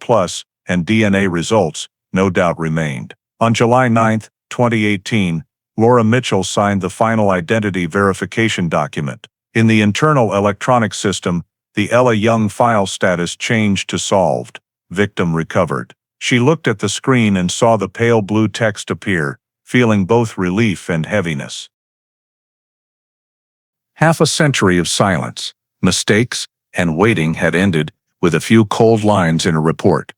and DNA results, no doubt remained. On July 9, 2018, Laura Mitchell signed the final identity verification document. In the internal electronic system, the Ella Young file status changed to solved. Victim recovered. She looked at the screen and saw the pale blue text appear, feeling both relief and heaviness. Half a century of silence, mistakes, and waiting had ended with a few cold lines in a report.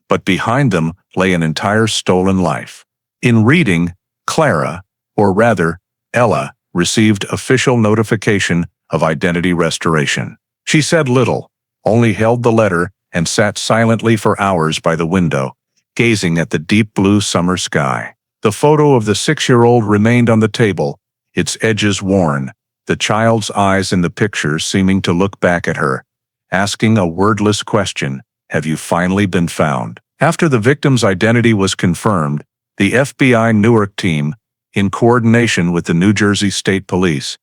But behind them lay an entire stolen life. In reading, Clara, or rather, Ella, received official notification of identity restoration. She said little, only held the letter and sat silently for hours by the window, gazing at the deep blue summer sky. The photo of the 6-year-old remained on the table, its edges worn, the child's eyes in the picture seeming to look back at her, asking a wordless question, "Have you finally been found?" After the victim's identity was confirmed, the FBI Newark team, in coordination with the New Jersey State Police,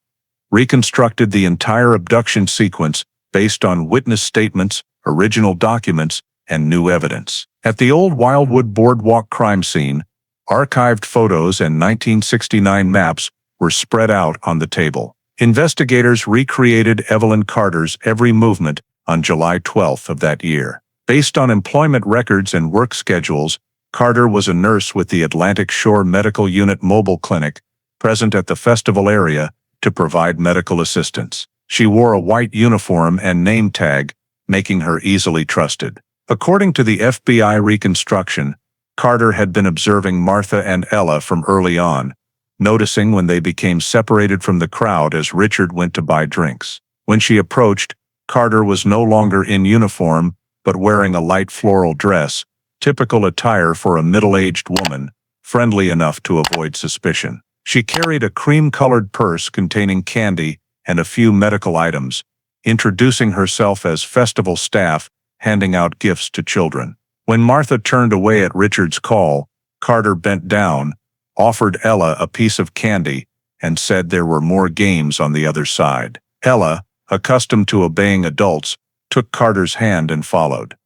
reconstructed the entire abduction sequence based on witness statements, original documents, and new evidence. At the old Wildwood Boardwalk crime scene, archived photos and 1969 maps were spread out on the table. Investigators recreated Evelyn Carter's every movement on July 12th of that year. Based on employment records and work schedules, Carter was a nurse with the Atlantic Shore Medical Unit Mobile Clinic, present at the festival area to provide medical assistance. She wore a white uniform and name tag, making her easily trusted. According to the FBI reconstruction, Carter had been observing Martha and Ella from early on, noticing when they became separated from the crowd as Richard went to buy drinks. When she approached, Carter was no longer in uniform, but wearing a light floral dress, typical attire for a middle-aged woman, friendly enough to avoid suspicion. She carried a cream-colored purse containing candy and a few medical items, introducing herself as festival staff, handing out gifts to children. When Martha turned away at Richard's call, Carter bent down, offered Ella a piece of candy, and said there were more games on the other side. Ella, accustomed to obeying adults, took Carter's hand and followed.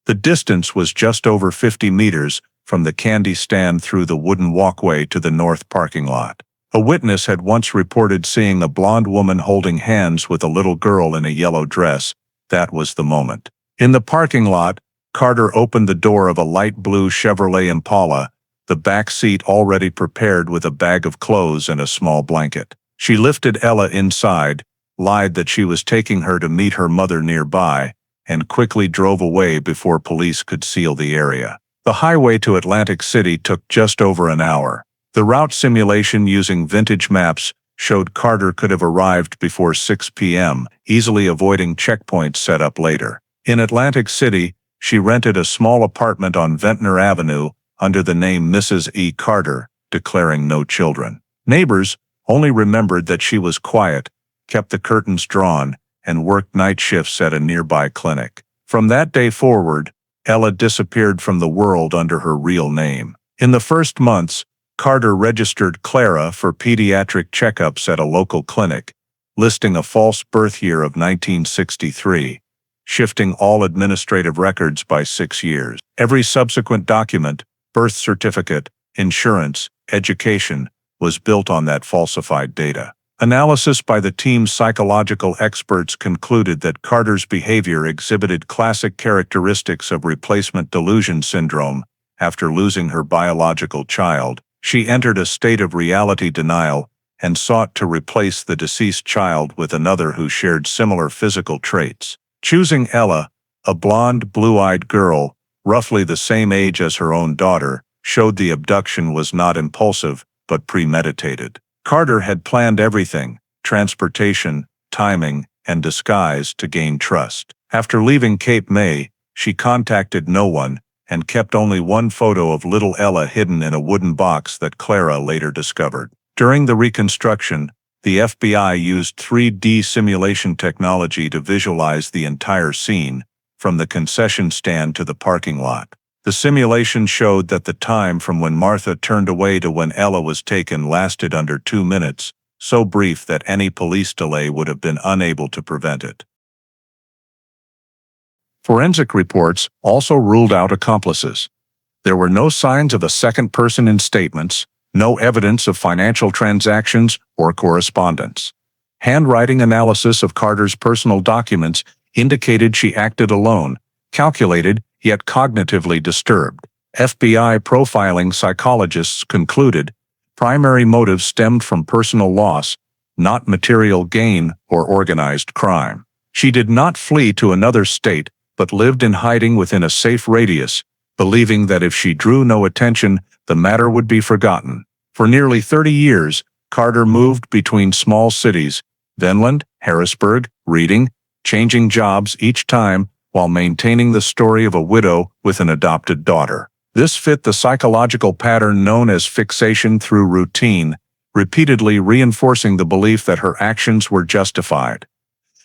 The distance was just over 50 meters from the candy stand through the wooden walkway to the north parking lot. A witness had once reported seeing a blonde woman holding hands with a little girl in a yellow dress. That was the moment. In the parking lot, Carter opened the door of a light blue Chevrolet Impala, the back seat already prepared with a bag of clothes and a small blanket. She lifted Ella inside, lied that she was taking her to meet her mother nearby, and quickly drove away before police could seal the area. The highway to Atlantic City took just over an hour. The route simulation using vintage maps showed Carter could have arrived before 6 p.m., easily avoiding checkpoints set up later. In Atlantic City, she rented a small apartment on Ventnor Avenue under the name Mrs. E. Carter, declaring no children. Neighbors only remembered that she was quiet, kept the curtains drawn, and worked night shifts at a nearby clinic. From that day forward, Ella disappeared from the world under her real name. In the first months, Carter registered Clara for pediatric checkups at a local clinic, listing a false birth year of 1963, shifting all administrative records by 6 years. Every subsequent document, birth certificate, insurance, education, was built on that falsified data. Analysis by the team's psychological experts concluded that Carter's behavior exhibited classic characteristics of replacement delusion syndrome. After losing her biological child, she entered a state of reality denial and sought to replace the deceased child with another who shared similar physical traits. Choosing Ella, a blonde, blue-eyed girl, roughly the same age as her own daughter, showed the abduction was not impulsive, but premeditated. Carter had planned everything: transportation, timing, and disguise to gain trust. After leaving Cape May, she contacted no one and kept only one photo of little Ella hidden in a wooden box that Clara later discovered. During the reconstruction, the FBI used 3D simulation technology to visualize the entire scene, from the concession stand to the parking lot. The simulation showed that the time from when Martha turned away to when Ella was taken lasted under 2 minutes, so brief that any police delay would have been unable to prevent it. Forensic reports also ruled out accomplices. There were no signs of a second person in statements, no evidence of financial transactions or correspondence. Handwriting analysis of Carter's personal documents indicated she acted alone, calculated, yet cognitively disturbed. FBI profiling psychologists concluded primary motive stemmed from personal loss, not material gain or organized crime. She did not flee to another state, but lived in hiding within a safe radius, believing that if she drew no attention, the matter would be forgotten. For nearly 30 years, Carter moved between small cities, Venland, Harrisburg, Reading, changing jobs each time, while maintaining the story of a widow with an adopted daughter. This fit the psychological pattern known as fixation through routine, repeatedly reinforcing the belief that her actions were justified.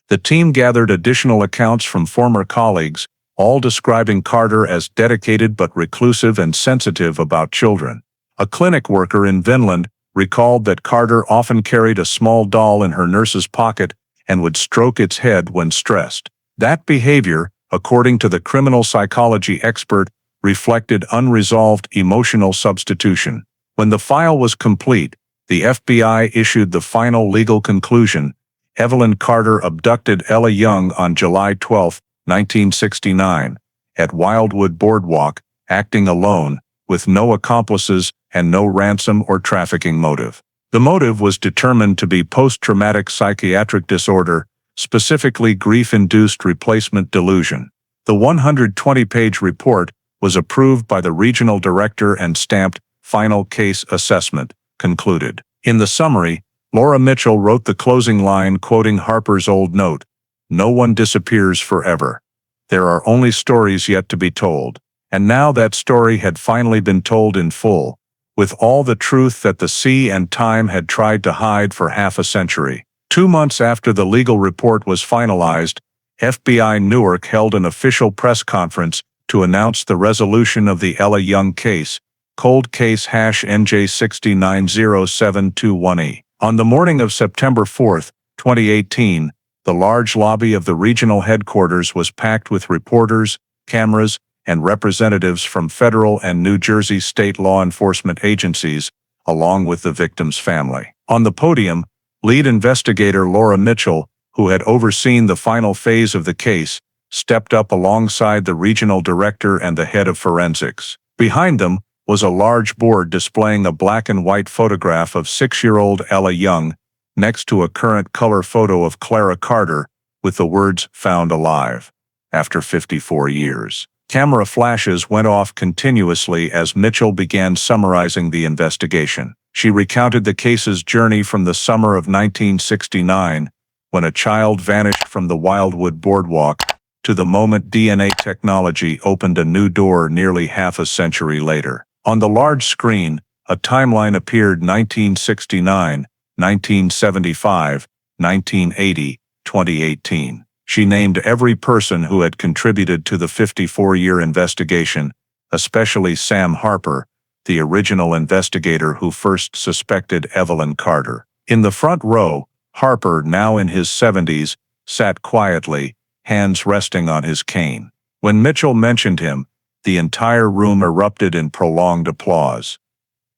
The team gathered additional accounts from former colleagues, all describing Carter as dedicated but reclusive and sensitive about children. A clinic worker in Vinland recalled that Carter often carried a small doll in her nurse's pocket and would stroke its head when stressed. That behavior, according to the criminal psychology expert, reflected unresolved emotional substitution. When the file was complete, the FBI issued the final legal conclusion: Evelyn Carter abducted Ella Young on July 12, 1969, at Wildwood Boardwalk, acting alone, with no accomplices and no ransom or trafficking motive. The motive was determined to be post-traumatic psychiatric disorder, specifically grief-induced replacement delusion. The 120-page report was approved by the regional director and stamped "Final Case Assessment, concluded." In the summary, Laura Mitchell wrote the closing line, quoting Harper's old note, "No one disappears forever. There are only stories yet to be told." And now that story had finally been told in full, with all the truth that the sea and time had tried to hide for half a century. 2 months after the legal report was finalized, FBI Newark held an official press conference to announce the resolution of the Ella Young case, cold case #NJ690721E. On the morning of September 4, 2018, the large lobby of the regional headquarters was packed with reporters, cameras, and representatives from federal and New Jersey state law enforcement agencies, along with the victim's family. On the podium, lead investigator Laura Mitchell, who had overseen the final phase of the case, stepped up alongside the regional director and the head of forensics. Behind them was a large board displaying a black and white photograph of 6-year-old Ella Young, next to a current color photo of Clara Carter, with the words "Found alive after 54 years. Camera flashes went off continuously as Mitchell began summarizing the investigation. She recounted the case's journey from the summer of 1969, when a child vanished from the Wildwood Boardwalk, to the moment DNA technology opened a new door nearly half a century later. On the large screen, a timeline appeared: 1969, 1975, 1980, 2018. She named every person who had contributed to the 54-year investigation, especially Sam Harper, the original investigator who first suspected Evelyn Carter. In the front row, Harper, now in his 70s, sat quietly, hands resting on his cane. When Mitchell mentioned him, the entire room erupted in prolonged applause.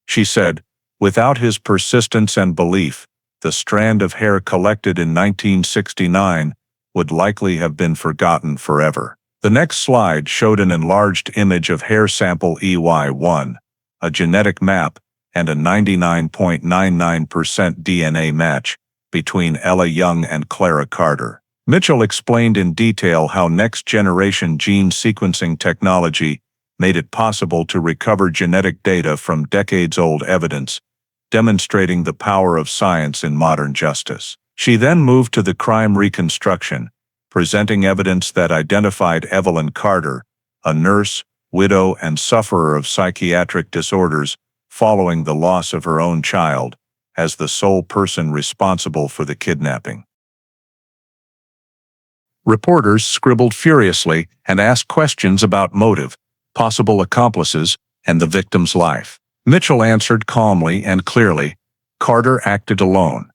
She said, "Without his persistence and belief, the strand of hair collected in 1969 would likely have been forgotten forever." The next slide showed an enlarged image of hair sample EY1, a genetic map, and a 99.99% DNA match between Ella Young and Clara Carter. Mitchell explained in detail how next-generation gene sequencing technology made it possible to recover genetic data from decades-old evidence, demonstrating the power of science in modern justice. She then moved to the crime reconstruction, presenting evidence that identified Evelyn Carter, a nurse, widow, and sufferer of psychiatric disorders following the loss of her own child, as the sole person responsible for the kidnapping. Reporters scribbled furiously and asked questions about motive, possible accomplices, and the victim's life. Mitchell answered calmly and clearly, "Carter acted alone.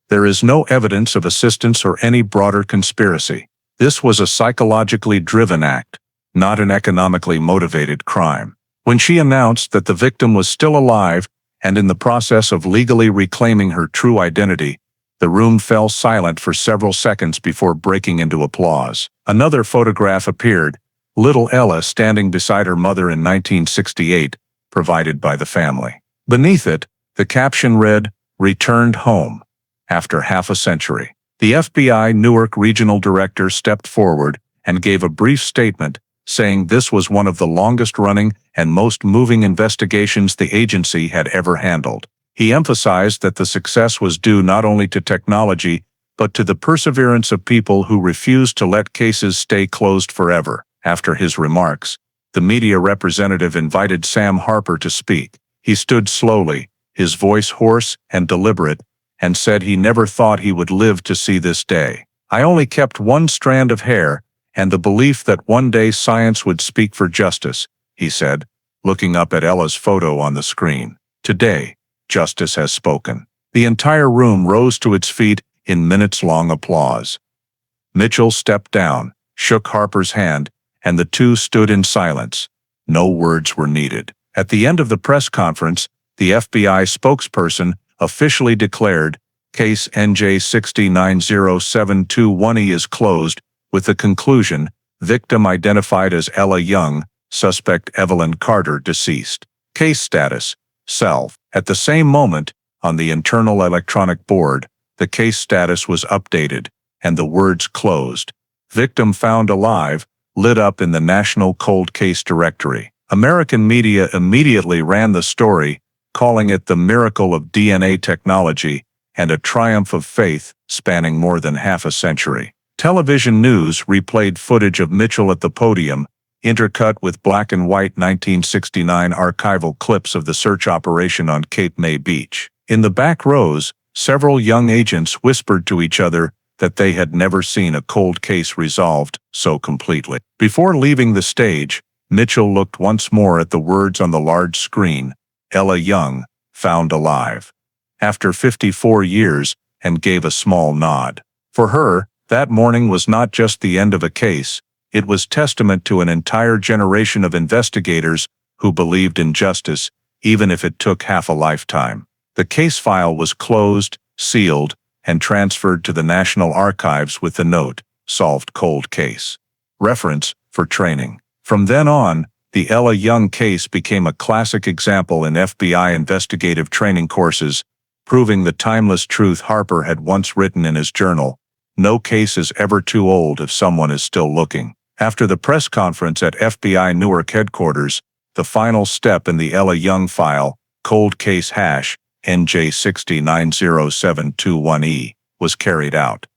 There is no evidence of assistance or any broader conspiracy. This was a psychologically driven act, not an economically motivated crime." When she announced that the victim was still alive and in the process of legally reclaiming her true identity, the room fell silent for several seconds before breaking into applause. Another photograph appeared, little Ella standing beside her mother in 1968, provided by the family. Beneath it, the caption read, "Returned home after half a century." The FBI Newark Regional Director stepped forward and gave a brief statement, saying this was one of the longest-running and most moving investigations the agency had ever handled. He emphasized that the success was due not only to technology, but to the perseverance of people who refused to let cases stay closed forever. After his remarks, the media representative invited Sam Harper to speak. He stood slowly, his voice hoarse and deliberate, and said he never thought he would live to see this day. "I only kept one strand of hair, and the belief that one day science would speak for justice, he said, looking up at Ella's photo on the screen. Today, justice has spoken. The entire room rose to its feet in minutes-long applause. Mitchell stepped down, shook Harper's hand, and the two stood in silence. No words were needed. At the end of the press conference, the FBI spokesperson officially declared, Case NJ-69071E is closed, with the conclusion, victim identified as Ella Young, suspect Evelyn Carter deceased. Case status, self. At the same moment, on the internal electronic board, the case status was updated, and the words closed. Victim found alive, lit up in the National Cold Case Directory. American media immediately ran the story, calling it the miracle of DNA technology and a triumph of faith spanning more than half a century. Television news replayed footage of Mitchell at the podium, intercut with black and white 1969 archival clips of the search operation on Cape May Beach. In the back rows, several young agents whispered to each other that they had never seen a cold case resolved so completely. Before leaving the stage, Mitchell looked once more at the words on the large screen, Ella Young, found alive, after 54 years, and gave a small nod. For her, that morning was not just the end of a case, it was testament to an entire generation of investigators who believed in justice, even if it took half a lifetime. The case file was closed, sealed, and transferred to the National Archives with the note, Solved Cold Case. Reference, for training. From then on, the Ella Young case became a classic example in FBI investigative training courses, proving the timeless truth Harper had once written in his journal. No case is ever too old if someone is still looking. After the press conference at FBI Newark headquarters, the final step in the Ella Young file, cold case hash, NJ-69071E, was carried out,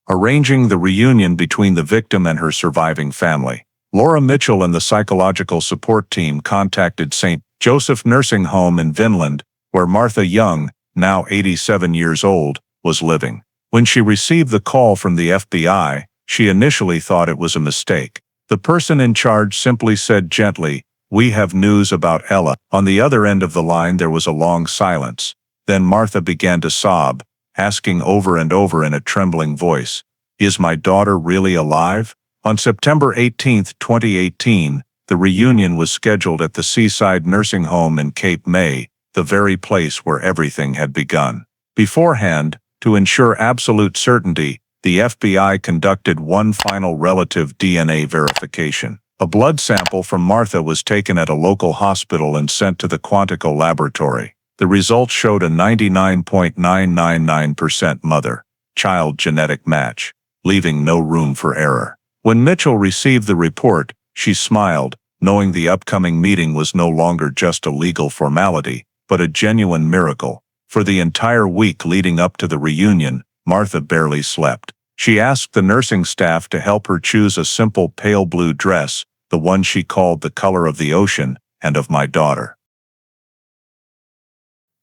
arranging the reunion between the victim and her surviving family. Laura Mitchell and the psychological support team contacted St. Joseph Nursing Home in Vinland, where Martha Young, now 87 years old, was living. When she received the call from the FBI, she initially thought it was a mistake. The person in charge simply said gently, "We have news about Ella." On the other end of the line there was a long silence. Then Martha began to sob, asking over and over in a trembling voice, "Is my daughter really alive?" On September 18, 2018, the reunion was scheduled at the Seaside Nursing Home in Cape May, the very place where everything had begun. Beforehand, to ensure absolute certainty, the FBI conducted one final relative DNA verification. A blood sample from Martha was taken at a local hospital and sent to the Quantico laboratory. The results showed a 99.999% mother-child genetic match, leaving no room for error. When Mitchell received the report, she smiled, knowing the upcoming meeting was no longer just a legal formality, but a genuine miracle. For the entire week leading up to the reunion, Martha barely slept. She asked the nursing staff to help her choose a simple pale blue dress, the one she called the color of the ocean and of my daughter.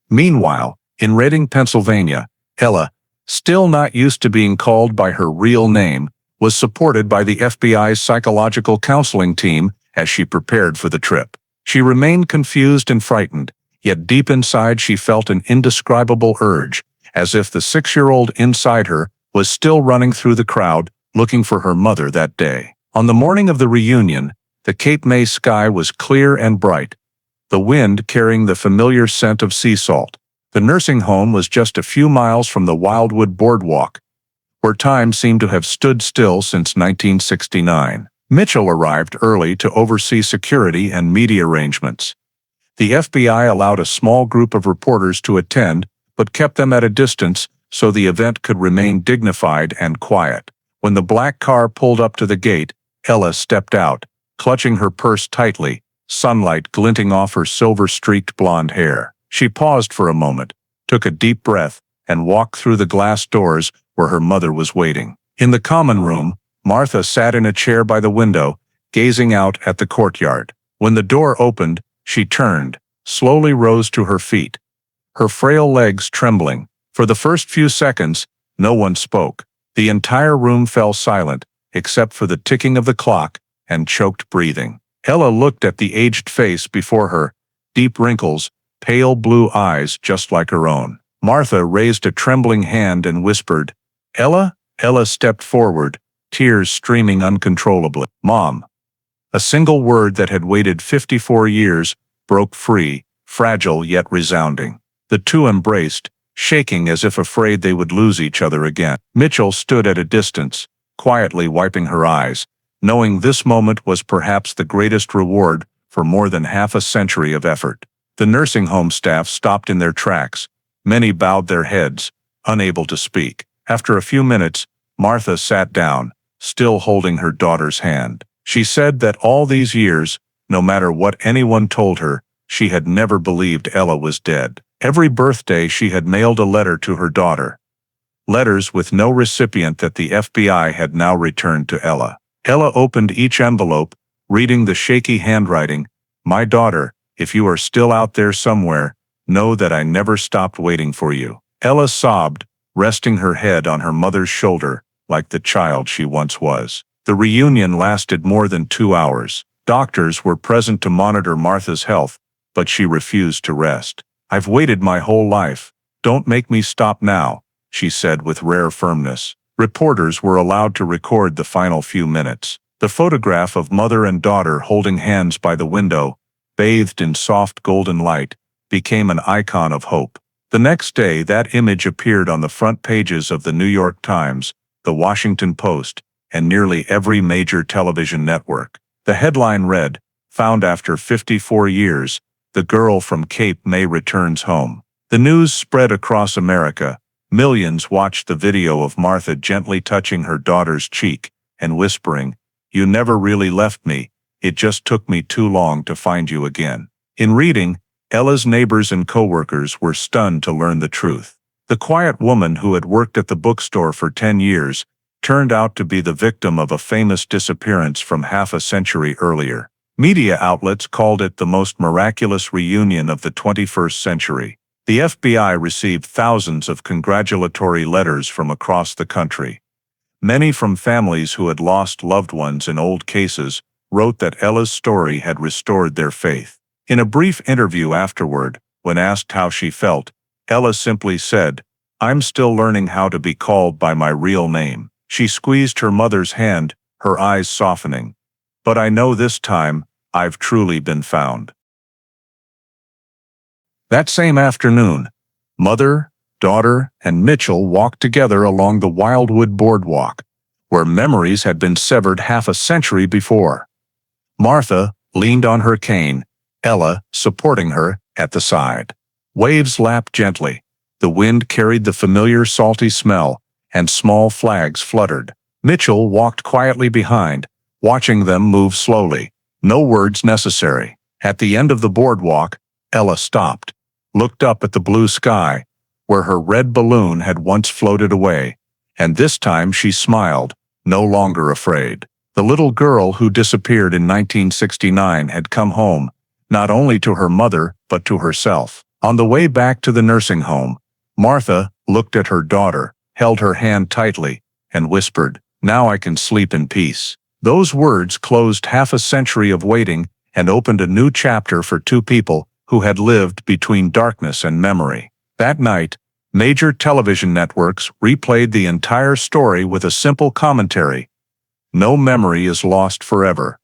Meanwhile, in Reading, Pennsylvania, Ella, still not used to being called by her real name, was supported by the FBI's psychological counseling team as she prepared for the trip. She remained confused and frightened, yet deep inside she felt an indescribable urge, as if the 6-year-old inside her was still running through the crowd, looking for her mother that day. On the morning of the reunion, the Cape May sky was clear and bright, the wind carrying the familiar scent of sea salt. The nursing home was just a few miles from the Wildwood Boardwalk, where time seemed to have stood still since 1969. Mitchell arrived early to oversee security and media arrangements. The FBI allowed a small group of reporters to attend, but kept them at a distance so the event could remain dignified and quiet. When the black car pulled up to the gate, Ella stepped out, clutching her purse tightly, sunlight glinting off her silver-streaked blonde hair. She paused for a moment, took a deep breath, and walked through the glass doors where her mother was waiting. In the common room, Martha sat in a chair by the window, gazing out at the courtyard. When the door opened, she turned, slowly rose to her feet, her frail legs trembling. For the first few seconds, no one spoke. The entire room fell silent, except for the ticking of the clock and choked breathing. Ella looked at the aged face before her, deep wrinkles, pale blue eyes just like her own. Martha raised a trembling hand and whispered, "Ella?" Ella stepped forward, tears streaming uncontrollably. "Mom." A single word that had waited 54 years broke free, fragile yet resounding. The two embraced, shaking as if afraid they would lose each other again. Mitchell stood at a distance, quietly wiping her eyes, knowing this moment was perhaps the greatest reward for more than half a century of effort. The nursing home staff stopped in their tracks. Many bowed their heads, unable to speak. After a few minutes, Martha sat down, still holding her daughter's hand. She said that all these years, no matter what anyone told her, she had never believed Ella was dead. Every birthday she had mailed a letter to her daughter. Letters with no recipient that the FBI had now returned to Ella. Ella opened each envelope, reading the shaky handwriting. "My daughter, if you are still out there somewhere, know that I never stopped waiting for you." Ella sobbed, resting her head on her mother's shoulder, like the child she once was. The reunion lasted more than 2 hours. Doctors were present to monitor Martha's health, but she refused to rest. "I've waited my whole life. Don't make me stop now," she said with rare firmness. Reporters were allowed to record the final few minutes. The photograph of mother and daughter holding hands by the window, bathed in soft golden light, became an icon of hope. The next day that image appeared on the front pages of the New York Times, the Washington Post, and nearly every major television network. The headline read, "Found after 54 years, the girl from Cape May returns home." The news spread across America. Millions watched the video of Martha gently touching her daughter's cheek and whispering, "You never really left me, it just took me too long to find you again." In reading, Ella's neighbors and coworkers were stunned to learn the truth. The quiet woman who had worked at the bookstore for 10 years turned out to be the victim of a famous disappearance from half a century earlier. Media outlets called it the most miraculous reunion of the 21st century. The FBI received thousands of congratulatory letters from across the country. Many from families who had lost loved ones in old cases wrote that Ella's story had restored their faith. In a brief interview afterward, when asked how she felt, Ella simply said, "I'm still learning how to be called by my real name." She squeezed her mother's hand, her eyes softening. "But I know this time, I've truly been found." That same afternoon, mother, daughter, and Mitchell walked together along the Wildwood Boardwalk, where memories had been severed half a century before. Martha leaned on her cane, Ella supporting her at the side. Waves lapped gently. The wind carried the familiar salty smell, and small flags fluttered. Mitchell walked quietly behind, watching them move slowly. No words necessary. At the end of the boardwalk, Ella stopped, looked up at the blue sky, where her red balloon had once floated away, and this time she smiled, no longer afraid. The little girl who disappeared in 1969 had come home, not only to her mother but to herself. On the way back to the nursing home, Martha looked at her daughter, held her hand tightly, and whispered, "Now I can sleep in peace." Those words closed half a century of waiting and opened a new chapter for two people who had lived between darkness and memory. That night, major television networks replayed the entire story with a simple commentary. No memory is lost forever.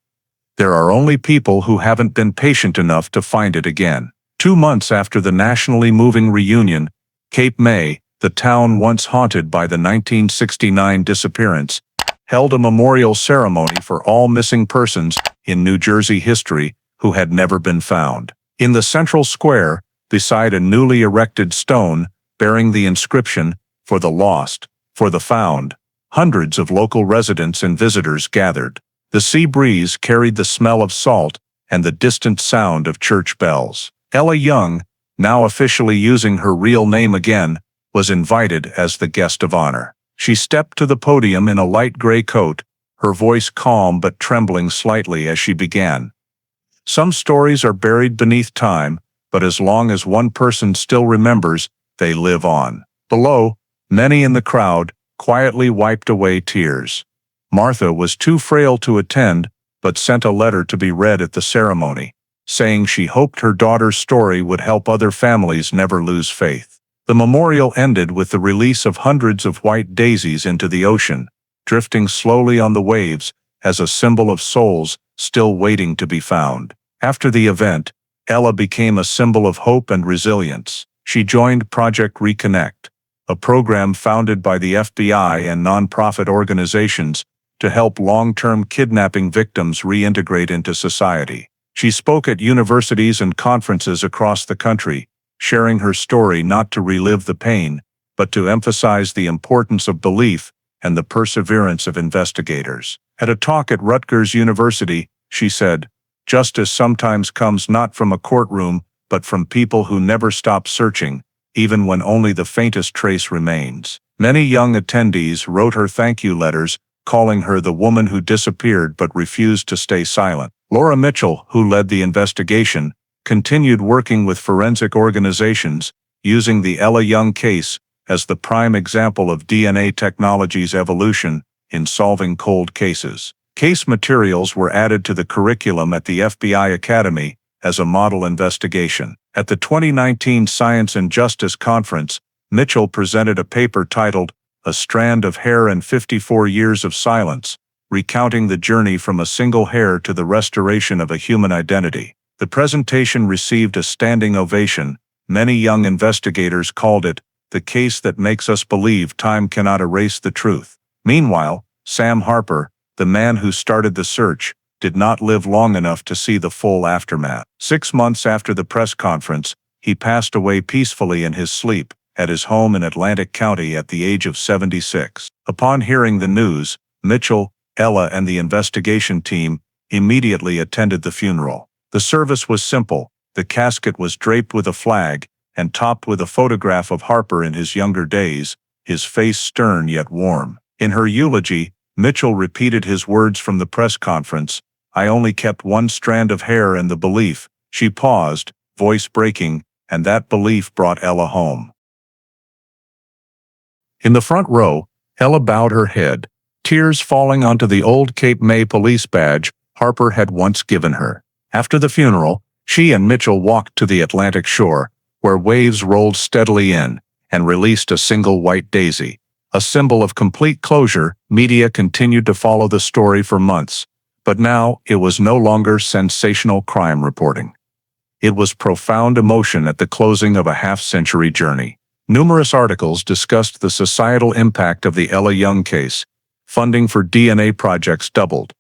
There are only people who haven't been patient enough to find it again. 2 months after the nationally moving reunion, Cape May, the town once haunted by the 1969 disappearance, held a memorial ceremony for all missing persons in New Jersey history who had never been found. In the central square, beside a newly erected stone bearing the inscription, "For the lost, for the found," hundreds of local residents and visitors gathered. The sea breeze carried the smell of salt and the distant sound of church bells. Ella Young, now officially using her real name again, was invited as the guest of honor. She stepped to the podium in a light gray coat, her voice calm but trembling slightly as she began. "Some stories are buried beneath time, but as long as one person still remembers, they live on." Below, many in the crowd quietly wiped away tears. Martha was too frail to attend, but sent a letter to be read at the ceremony, saying she hoped her daughter's story would help other families never lose faith. The memorial ended with the release of hundreds of white daisies into the ocean, drifting slowly on the waves as a symbol of souls still waiting to be found. After the event, Ella became a symbol of hope and resilience. She joined Project Reconnect, a program founded by the FBI and nonprofit organizations to help long-term kidnapping victims reintegrate into society. She spoke at universities and conferences across the country, sharing her story not to relive the pain, but to emphasize the importance of belief and the perseverance of investigators. At a talk at Rutgers University, she said, "Justice sometimes comes not from a courtroom, but from people who never stop searching, even when only the faintest trace remains." Many young attendees wrote her thank you letters, calling her the woman who disappeared but refused to stay silent. Laura Mitchell, who led the investigation, continued working with forensic organizations, using the Ella Young case as the prime example of DNA technology's evolution in solving cold cases. Case materials were added to the curriculum at the FBI Academy as a model investigation. At the 2019 Science and Justice Conference, Mitchell presented a paper titled "A Strand of Hair and 54 Years of Silence," recounting the journey from a single hair to the restoration of a human identity. The presentation received a standing ovation. Many young investigators called it the case that makes us believe time cannot erase the truth. Meanwhile, Sam Harper, the man who started the search, did not live long enough to see the full aftermath. 6 months after the press conference, he passed away peacefully in his sleep at his home in Atlantic County at the age of 76. Upon hearing the news, Mitchell, Ella, and the investigation team immediately attended the funeral. The service was simple. The casket was draped with a flag and topped with a photograph of Harper in his younger days, his face stern yet warm. In her eulogy, Mitchell repeated his words from the press conference, "I only kept one strand of hair and the belief." She paused, voice breaking, and that belief brought Ella home. In the front row, Ella bowed her head, tears falling onto the old Cape May police badge Harper had once given her. After the funeral, she and Mitchell walked to the Atlantic shore, where waves rolled steadily in and released a single white daisy. A symbol of complete closure, media continued to follow the story for months, but now it was no longer sensational crime reporting. It was profound emotion at the closing of a half-century journey. Numerous articles discussed the societal impact of the Ella Young case. Funding for DNA projects doubled.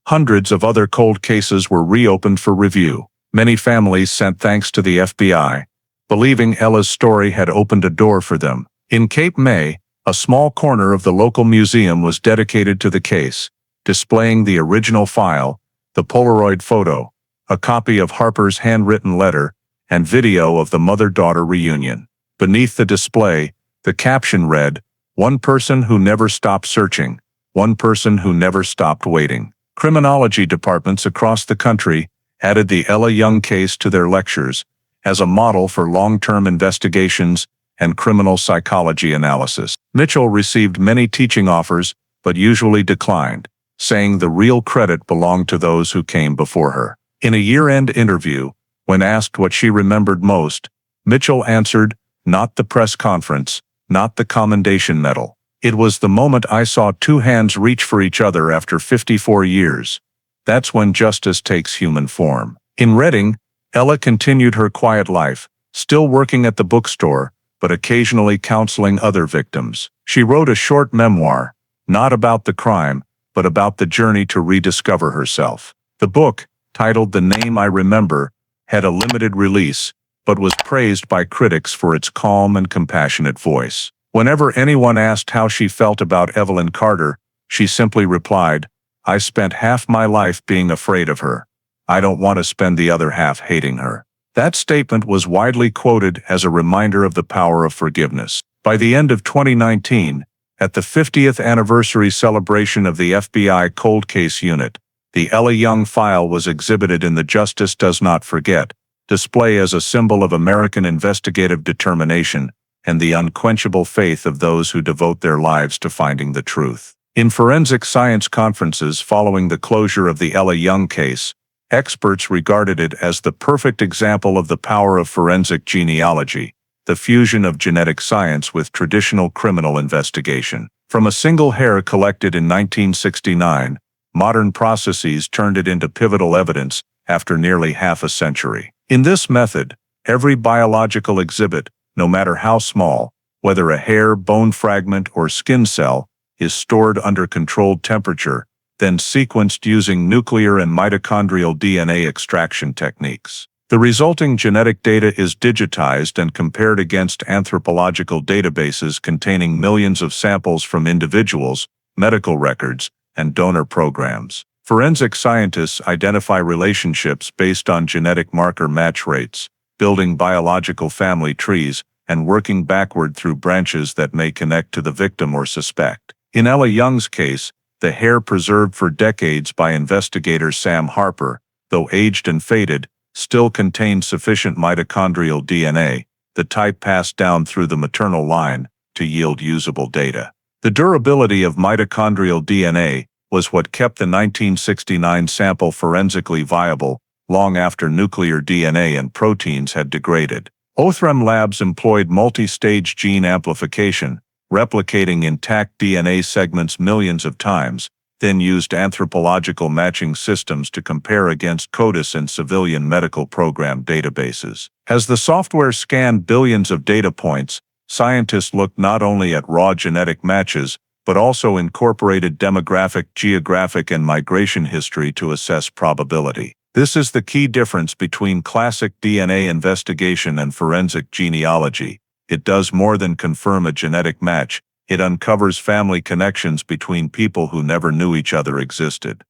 Hundreds of other cold cases were reopened for review. Many families sent thanks to the FBI, believing Ella's story had opened a door for them. In Cape May, a small corner of the local museum was dedicated to the case, displaying the original file, the Polaroid photo, a copy of Harper's handwritten letter, and video of the mother-daughter reunion. Beneath the display, the caption read, "One person who never stopped searching, one person who never stopped waiting." Criminology departments across the country added the Ella Young case to their lectures as a model for long-term investigations and criminal psychology analysis. Mitchell received many teaching offers, but usually declined, saying the real credit belonged to those who came before her. In a year-end interview, when asked what she remembered most, Mitchell answered, "Not the press conference, not the commendation medal. It was the moment I saw two hands reach for each other after 54 years. That's when justice takes human form." In Reading, Ella continued her quiet life, still working at the bookstore, but occasionally counseling other victims. She wrote a short memoir, not about the crime, but about the journey to rediscover herself. The book, titled The Name I Remember, had a limited release, but was praised by critics for its calm and compassionate voice. Whenever anyone asked how she felt about Evelyn Carter, she simply replied, "I spent half my life being afraid of her. I don't want to spend the other half hating her." That statement was widely quoted as a reminder of the power of forgiveness. By the end of 2019, at the 50th anniversary celebration of the FBI Cold Case Unit, the Ella Young file was exhibited in the Justice Does Not Forget display as a symbol of American investigative determination and the unquenchable faith of those who devote their lives to finding the truth. In forensic science conferences following the closure of the Ella Young case, experts regarded it as the perfect example of the power of forensic genealogy, the fusion of genetic science with traditional criminal investigation. From a single hair collected in 1969, modern processes turned it into pivotal evidence after nearly half a century. In this method, every biological exhibit, no matter how small, whether a hair, bone fragment, or skin cell, is stored under controlled temperature, then sequenced using nuclear and mitochondrial DNA extraction techniques. The resulting genetic data is digitized and compared against anthropological databases containing millions of samples from individuals, medical records, and donor programs. Forensic scientists identify relationships based on genetic marker match rates, building biological family trees, and working backward through branches that may connect to the victim or suspect. In Ella Young's case, the hair preserved for decades by investigator Sam Harper, though aged and faded, still contained sufficient mitochondrial DNA, the type passed down through the maternal line, to yield usable data. The durability of mitochondrial DNA was what kept the 1969 sample forensically viable, long after nuclear DNA and proteins had degraded. Othrem Labs employed multi-stage gene amplification, replicating intact DNA segments millions of times, then used anthropological matching systems to compare against CODIS and civilian medical program databases. As the software scanned billions of data points, scientists looked not only at raw genetic matches, but also incorporated demographic, geographic, and migration history to assess probability. This is the key difference between classic DNA investigation and forensic genealogy. It does more than confirm a genetic match. It uncovers family connections between people who never knew each other existed.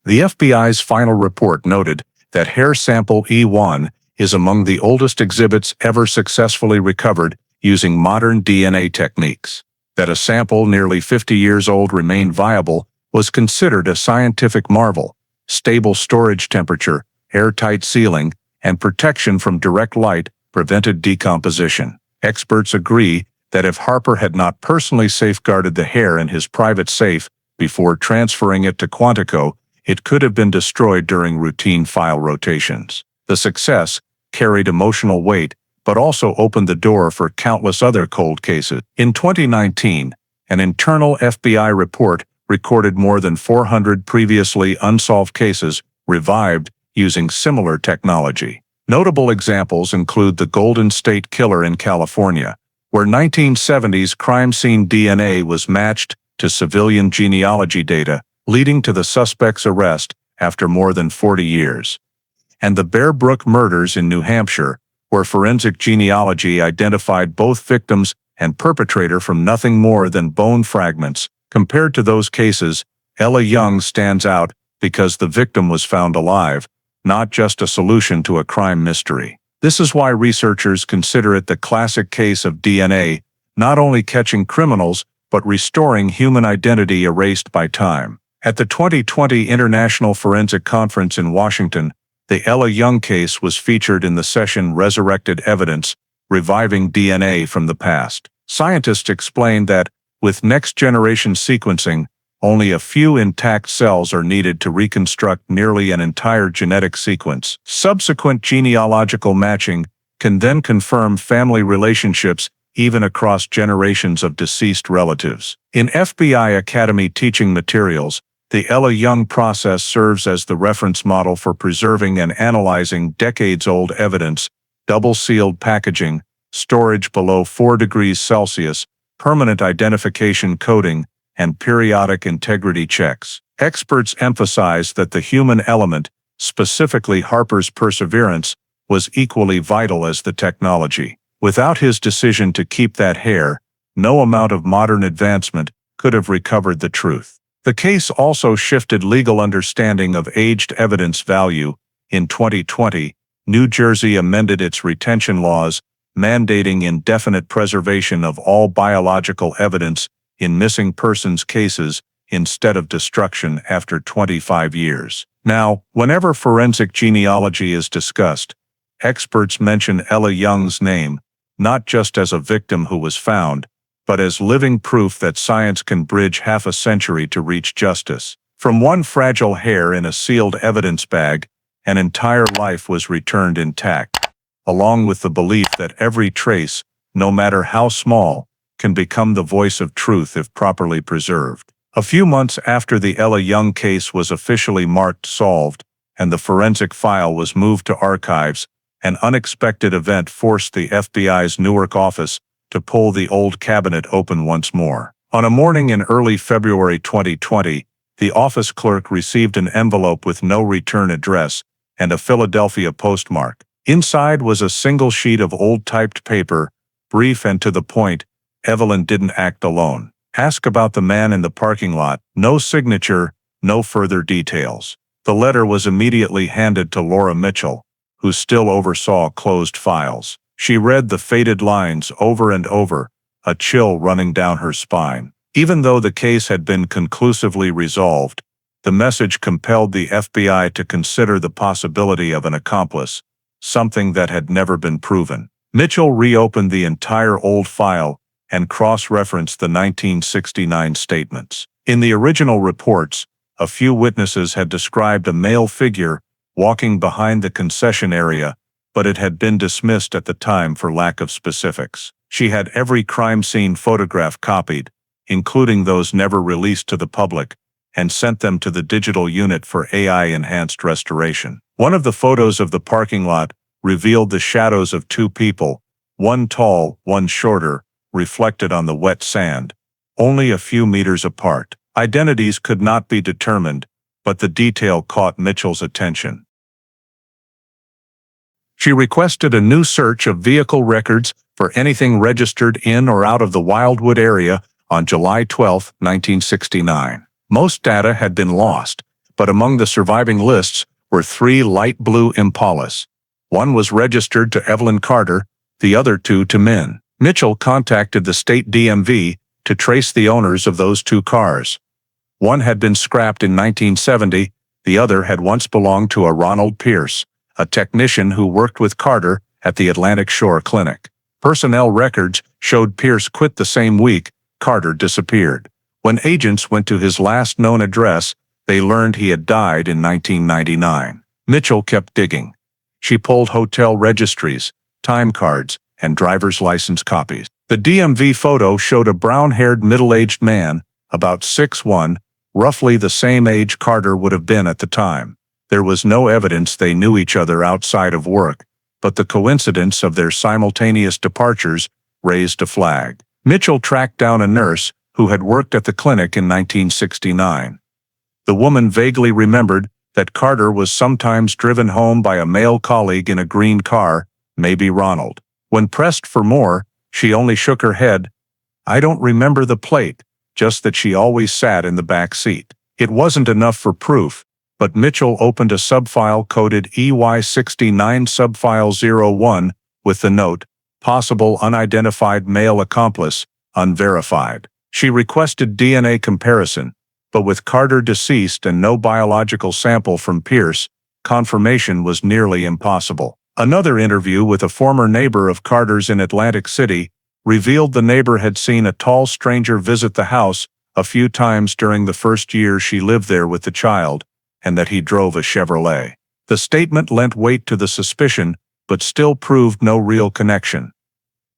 The FBI's final report noted that hair sample E1 is among the oldest exhibits ever successfully recovered using modern DNA techniques. That a sample nearly 50 years old remained viable was considered a scientific marvel. Stable storage temperature, airtight sealing, and protection from direct light prevented decomposition. Experts agree that if Harper had not personally safeguarded the hair in his private safe before transferring it to Quantico, it could have been destroyed during routine file rotations. The success carried emotional weight, but also opened the door for countless other cold cases. In 2019, an internal FBI report recorded more than 400 previously unsolved cases revived using similar technology. Notable examples include the Golden State Killer in California, where 1970s crime scene DNA was matched to civilian genealogy data, leading to the suspect's arrest after more than 40 years. And the Bear Brook murders in New Hampshire, where forensic genealogy identified both victims and perpetrator from nothing more than bone fragments. Compared to those cases, Ella Young stands out because the victim was found alive, not just a solution to a crime mystery. This is why researchers consider it the classic case of DNA, not only catching criminals, but restoring human identity erased by time. At the 2020 International Forensic Conference in Washington, the Ella Young case was featured in the session Resurrected Evidence, Reviving DNA from the Past. Scientists explained that, with next-generation sequencing, only a few intact cells are needed to reconstruct nearly an entire genetic sequence. Subsequent genealogical matching can then confirm family relationships even across generations of deceased relatives. In FBI Academy teaching materials, the Ella Young process serves as the reference model for preserving and analyzing decades-old evidence, double-sealed packaging, storage below 4 degrees Celsius, permanent identification coding, and periodic integrity checks. Experts emphasize that the human element, specifically Harper's perseverance, was equally vital as the technology. Without his decision to keep that hair, no amount of modern advancement could have recovered the truth. The case also shifted legal understanding of aged evidence value. In 2020, New Jersey amended its retention laws, mandating indefinite preservation of all biological evidence in missing persons cases instead of destruction after 25 years. Now, whenever forensic genealogy is discussed, experts mention Ella Young's name, not just as a victim who was found, but as living proof that science can bridge half a century to reach justice. From one fragile hair in a sealed evidence bag, an entire life was returned intact, along with the belief that every trace, no matter how small, can become the voice of truth if properly preserved. A few months after the Ella Young case was officially marked solved, and the forensic file was moved to archives, an unexpected event forced the FBI's Newark office to pull the old cabinet open once more. On a morning in early February 2020, the office clerk received an envelope with no return address and a Philadelphia postmark. Inside was a single sheet of old typed paper, brief and to the point. Evelyn didn't act alone. Ask about the man in the parking lot. No signature, no further details. The letter was immediately handed to Laura Mitchell, who still oversaw closed files. She read the faded lines over and over, a chill running down her spine. Even though the case had been conclusively resolved, the message compelled the FBI to consider the possibility of an accomplice, something that had never been proven. Mitchell reopened the entire old file and cross-referenced the 1969 statements. In the original reports, a few witnesses had described a male figure walking behind the concession area, but it had been dismissed at the time for lack of specifics. She had every crime scene photograph copied, including those never released to the public, and sent them to the digital unit for AI-enhanced restoration. One of the photos of the parking lot revealed the shadows of two people, one tall, one shorter, reflected on the wet sand, only a few meters apart. Identities could not be determined, but the detail caught Mitchell's attention. She requested a new search of vehicle records for anything registered in or out of the Wildwood area on July 12, 1969. Most data had been lost, but among the surviving lists were 3 light blue Impalas. One was registered to Evelyn Carter, the other 2 to Min. Mitchell contacted the state DMV to trace the owners of those 2 cars. One had been scrapped in 1970, the other had once belonged to a Ronald Pierce, a technician who worked with Carter at the Atlantic Shore Clinic. Personnel records showed Pierce quit the same week Carter disappeared. When agents went to his last known address, they learned he had died in 1999. Mitchell kept digging. She pulled hotel registries, time cards, and driver's license copies. The DMV photo showed a brown-haired middle-aged man, about 6'1", roughly the same age Carter would have been at the time. There was no evidence they knew each other outside of work, but the coincidence of their simultaneous departures raised a flag. Mitchell tracked down a nurse who had worked at the clinic in 1969. The woman vaguely remembered that Carter was sometimes driven home by a male colleague in a green car, maybe Ronald. When pressed for more, she only shook her head. "I don't remember the plate, just that she always sat in the back seat." It wasn't enough for proof, but Mitchell opened a subfile coded EY69 subfile 01 with the note, "Possible unidentified male accomplice, unverified." She requested DNA comparison, but with Carter deceased and no biological sample from Pierce, confirmation was nearly impossible. Another interview with a former neighbor of Carter's in Atlantic City revealed the neighbor had seen a tall stranger visit the house a few times during the first year she lived there with the child, and that he drove a Chevrolet. The statement lent weight to the suspicion, but still proved no real connection.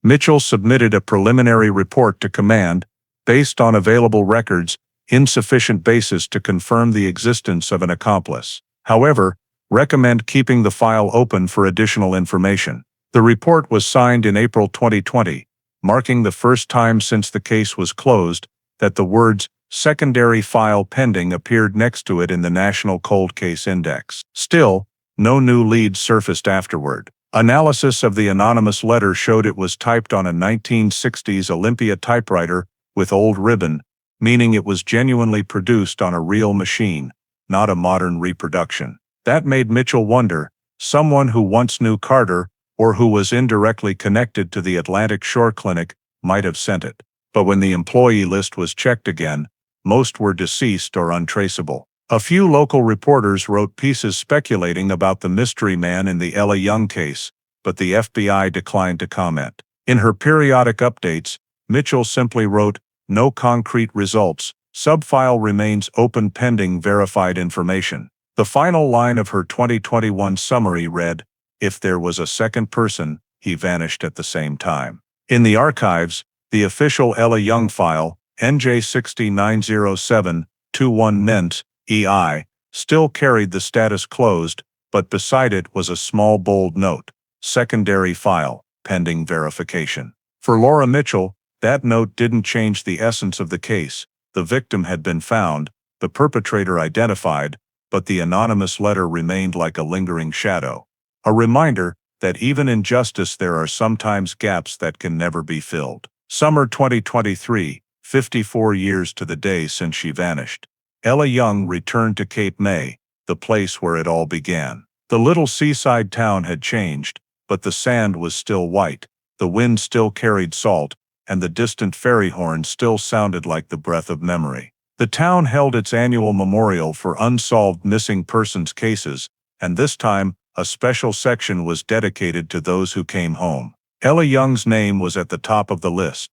Mitchell submitted a preliminary report to command, based on available records, insufficient basis to confirm the existence of an accomplice. However, recommend keeping the file open for additional information. The report was signed in April 2020, marking the first time since the case was closed that the words "secondary file pending" appeared next to it in the National Cold Case Index. Still, no new leads surfaced afterward. Analysis of the anonymous letter showed it was typed on a 1960s Olympia typewriter with old ribbon, meaning it was genuinely produced on a real machine, not a modern reproduction. That made Mitchell wonder, someone who once knew Carter, or who was indirectly connected to the Atlantic Shore Clinic, might have sent it. But when the employee list was checked again, most were deceased or untraceable. A few local reporters wrote pieces speculating about the mystery man in the Ella Young case, but the FBI declined to comment. In her periodic updates, Mitchell simply wrote, "No concrete results. Subfile remains open pending verified information." The final line of her 2021 summary read, "If there was a second person, he vanished at the same time." In the archives, the official Ella Young file, NJ6090721 NENT, EI, still carried the status closed, but beside it was a small bold note, "Secondary file, pending verification." For Laura Mitchell, that note didn't change the essence of the case. The victim had been found, the perpetrator identified, but the anonymous letter remained like a lingering shadow. A reminder that even in justice there are sometimes gaps that can never be filled. Summer 2023, 54 years to the day since she vanished. Ella Young returned to Cape May, the place where it all began. The little seaside town had changed, but the sand was still white, the wind still carried salt, and the distant ferry horn still sounded like the breath of memory. The town held its annual memorial for unsolved missing persons cases, and this time, a special section was dedicated to those who came home. Ella Young's name was at the top of the list.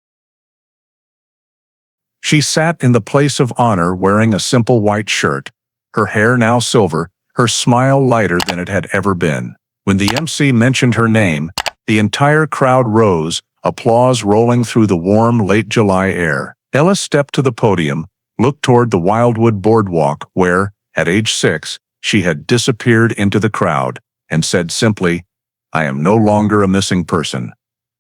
She sat in the place of honor wearing a simple white shirt, her hair now silver, her smile lighter than it had ever been. When the MC mentioned her name, the entire crowd rose, applause rolling through the warm late July air. Ella stepped to the podium, looked toward the Wildwood boardwalk where, at age 6, she had disappeared into the crowd, and said simply, "I am no longer a missing person.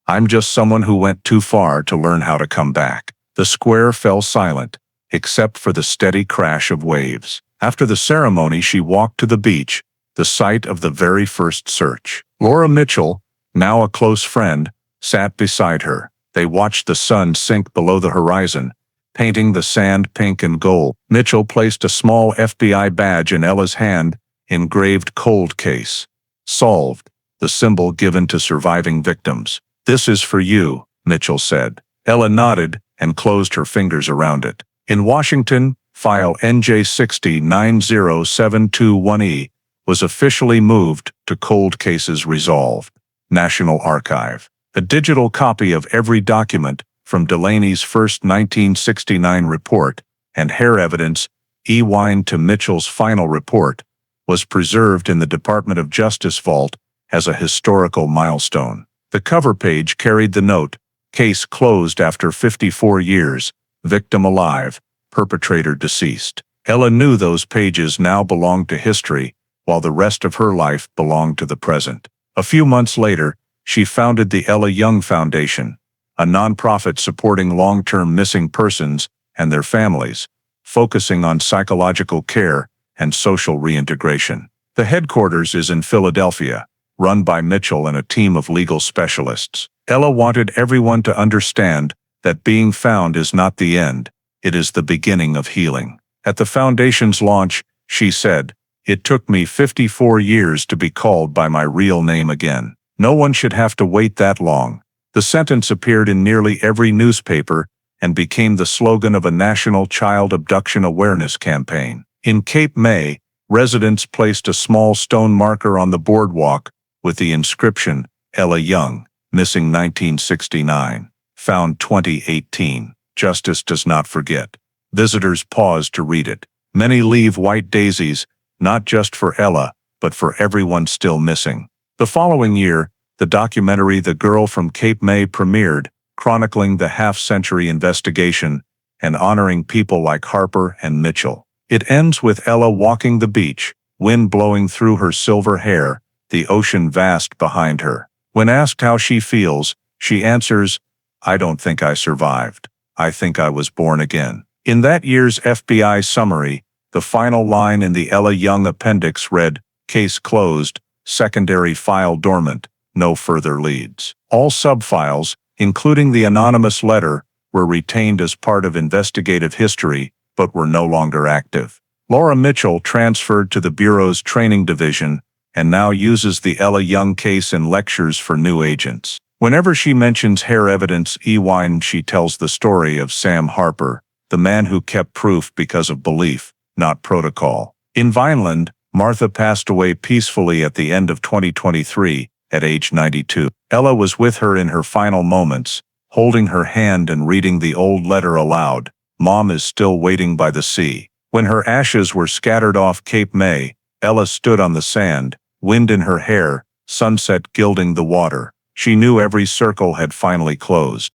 I'm just someone who went too far to learn how to come back." The square fell silent, except for the steady crash of waves. After the ceremony, she walked to the beach, the site of the very first search. Laura Mitchell, now a close friend, sat beside her. They watched the sun sink below the horizon, painting the sand pink and gold. Mitchell placed a small FBI badge in Ella's hand, engraved "Cold Case. Solved," the symbol given to surviving victims. "This is for you," Mitchell said. Ella nodded and closed her fingers around it. In Washington, file NJ6090721E was officially moved to Cold Cases Resolved, National Archive. A digital copy of every document, from Delaney's first 1969 report and hair evidence, Ewine to Mitchell's final report, was preserved in the Department of Justice vault as a historical milestone. The cover page carried the note, "Case closed after 54 years, victim alive, perpetrator deceased." Ella knew those pages now belonged to history, while the rest of her life belonged to the present. A few months later, she founded the Ella Young Foundation, a nonprofit supporting long-term missing persons and their families, focusing on psychological care and social reintegration. The headquarters is in Philadelphia, run by Mitchell and a team of legal specialists. Ella wanted everyone to understand that being found is not the end, it is the beginning of healing. At the foundation's launch, she said, "It took me 54 years to be called by my real name again. No one should have to wait that long." The sentence appeared in nearly every newspaper and became the slogan of a national child abduction awareness campaign. In Cape May, residents placed a small stone marker on the boardwalk with the inscription, "Ella Young, missing 1969, found 2018. Justice does not forget." Visitors paused to read it. Many leave white daisies, not just for Ella, but for everyone still missing. The following year, the documentary The Girl from Cape May premiered, chronicling the half-century investigation and honoring people like Harper and Mitchell. It ends with Ella walking the beach, wind blowing through her silver hair, the ocean vast behind her. When asked how she feels, she answers, "I don't think I survived. I think I was born again." In that year's FBI summary, the final line in the Ella Young appendix read, "Case closed, secondary file dormant, no further leads." All subfiles, including the anonymous letter, were retained as part of investigative history, but were no longer active. Laura Mitchell transferred to the Bureau's training division and now uses the Ella Young case in lectures for new agents. Whenever she mentions hair evidence Ewine, she tells the story of Sam Harper, the man who kept proof because of belief, not protocol. In Vineland, Martha passed away peacefully at the end of 2023, at age 92. Ella was with her in her final moments, holding her hand and reading the old letter aloud. Mom is still waiting by the sea. When her ashes were scattered off Cape May, Ella stood on the sand, wind in her hair, sunset gilding the water. She knew every circle had finally closed.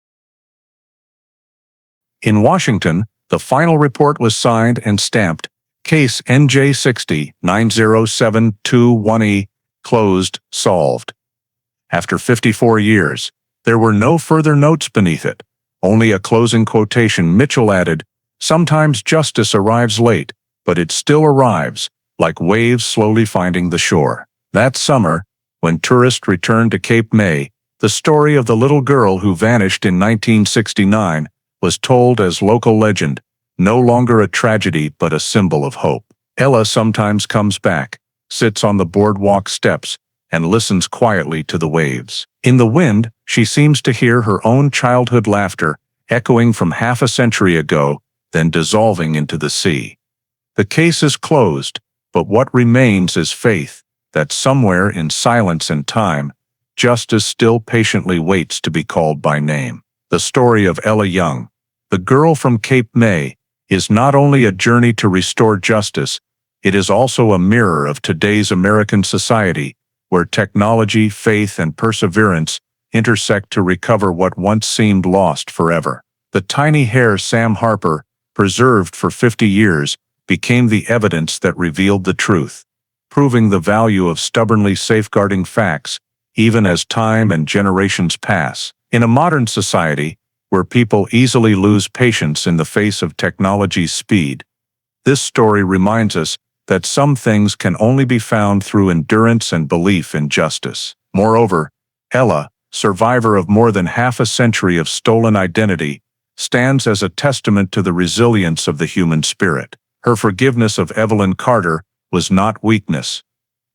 In Washington, the final report was signed and stamped, Case NJ 60-90721E, closed, solved. After 54 years, there were no further notes beneath it, only a closing quotation. Mitchell added, "Sometimes justice arrives late, but it still arrives, like waves slowly finding the shore." That summer, when tourists returned to Cape May, the story of the little girl who vanished in 1969 was told as local legend, no longer a tragedy but a symbol of hope. Ella sometimes comes back, sits on the boardwalk steps, and listens quietly to the waves. In the wind, she seems to hear her own childhood laughter, echoing from half a century ago, then dissolving into the sea. The case is closed, but what remains is faith that somewhere in silence and time, justice still patiently waits to be called by name. The story of Ella Young, the girl from Cape May, is not only a journey to restore justice, it is also a mirror of today's American society, where technology, faith, and perseverance intersect to recover what once seemed lost forever. The tiny hair Sam Harper, preserved for 50 years, became the evidence that revealed the truth, proving the value of stubbornly safeguarding facts, even as time and generations pass. In a modern society, where people easily lose patience in the face of technology's speed, this story reminds us that some things can only be found through endurance and belief in justice. Moreover, Ella, survivor of more than half a century of stolen identity, stands as a testament to the resilience of the human spirit. Her forgiveness of Evelyn Carter was not weakness.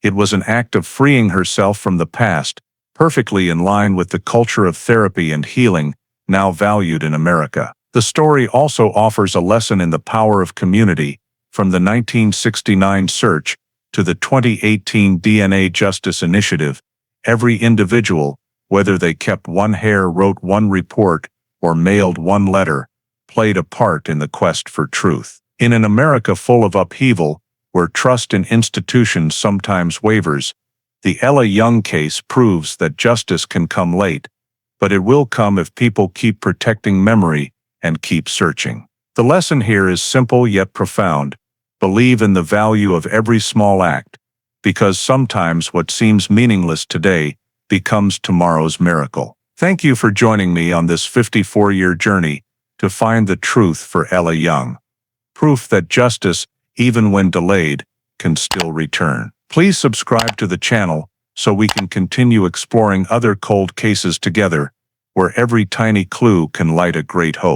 It was an act of freeing herself from the past, perfectly in line with the culture of therapy and healing now valued in America. The story also offers a lesson in the power of community, from the 1969 search to the 2018 DNA Justice Initiative. Every individual, whether they kept one hair, wrote one report, or mailed one letter, played a part in the quest for truth. In an America full of upheaval, where trust in institutions sometimes wavers, the Ella Young case proves that justice can come late, but it will come if people keep protecting memory and keep searching. The lesson here is simple yet profound. Believe in the value of every small act, because sometimes what seems meaningless today becomes tomorrow's miracle. Thank you for joining me on this 54-year journey to find the truth for Ella Young. Proof that justice, even when delayed, can still return. Please subscribe to the channel so we can continue exploring other cold cases together, where every tiny clue can light a great hope.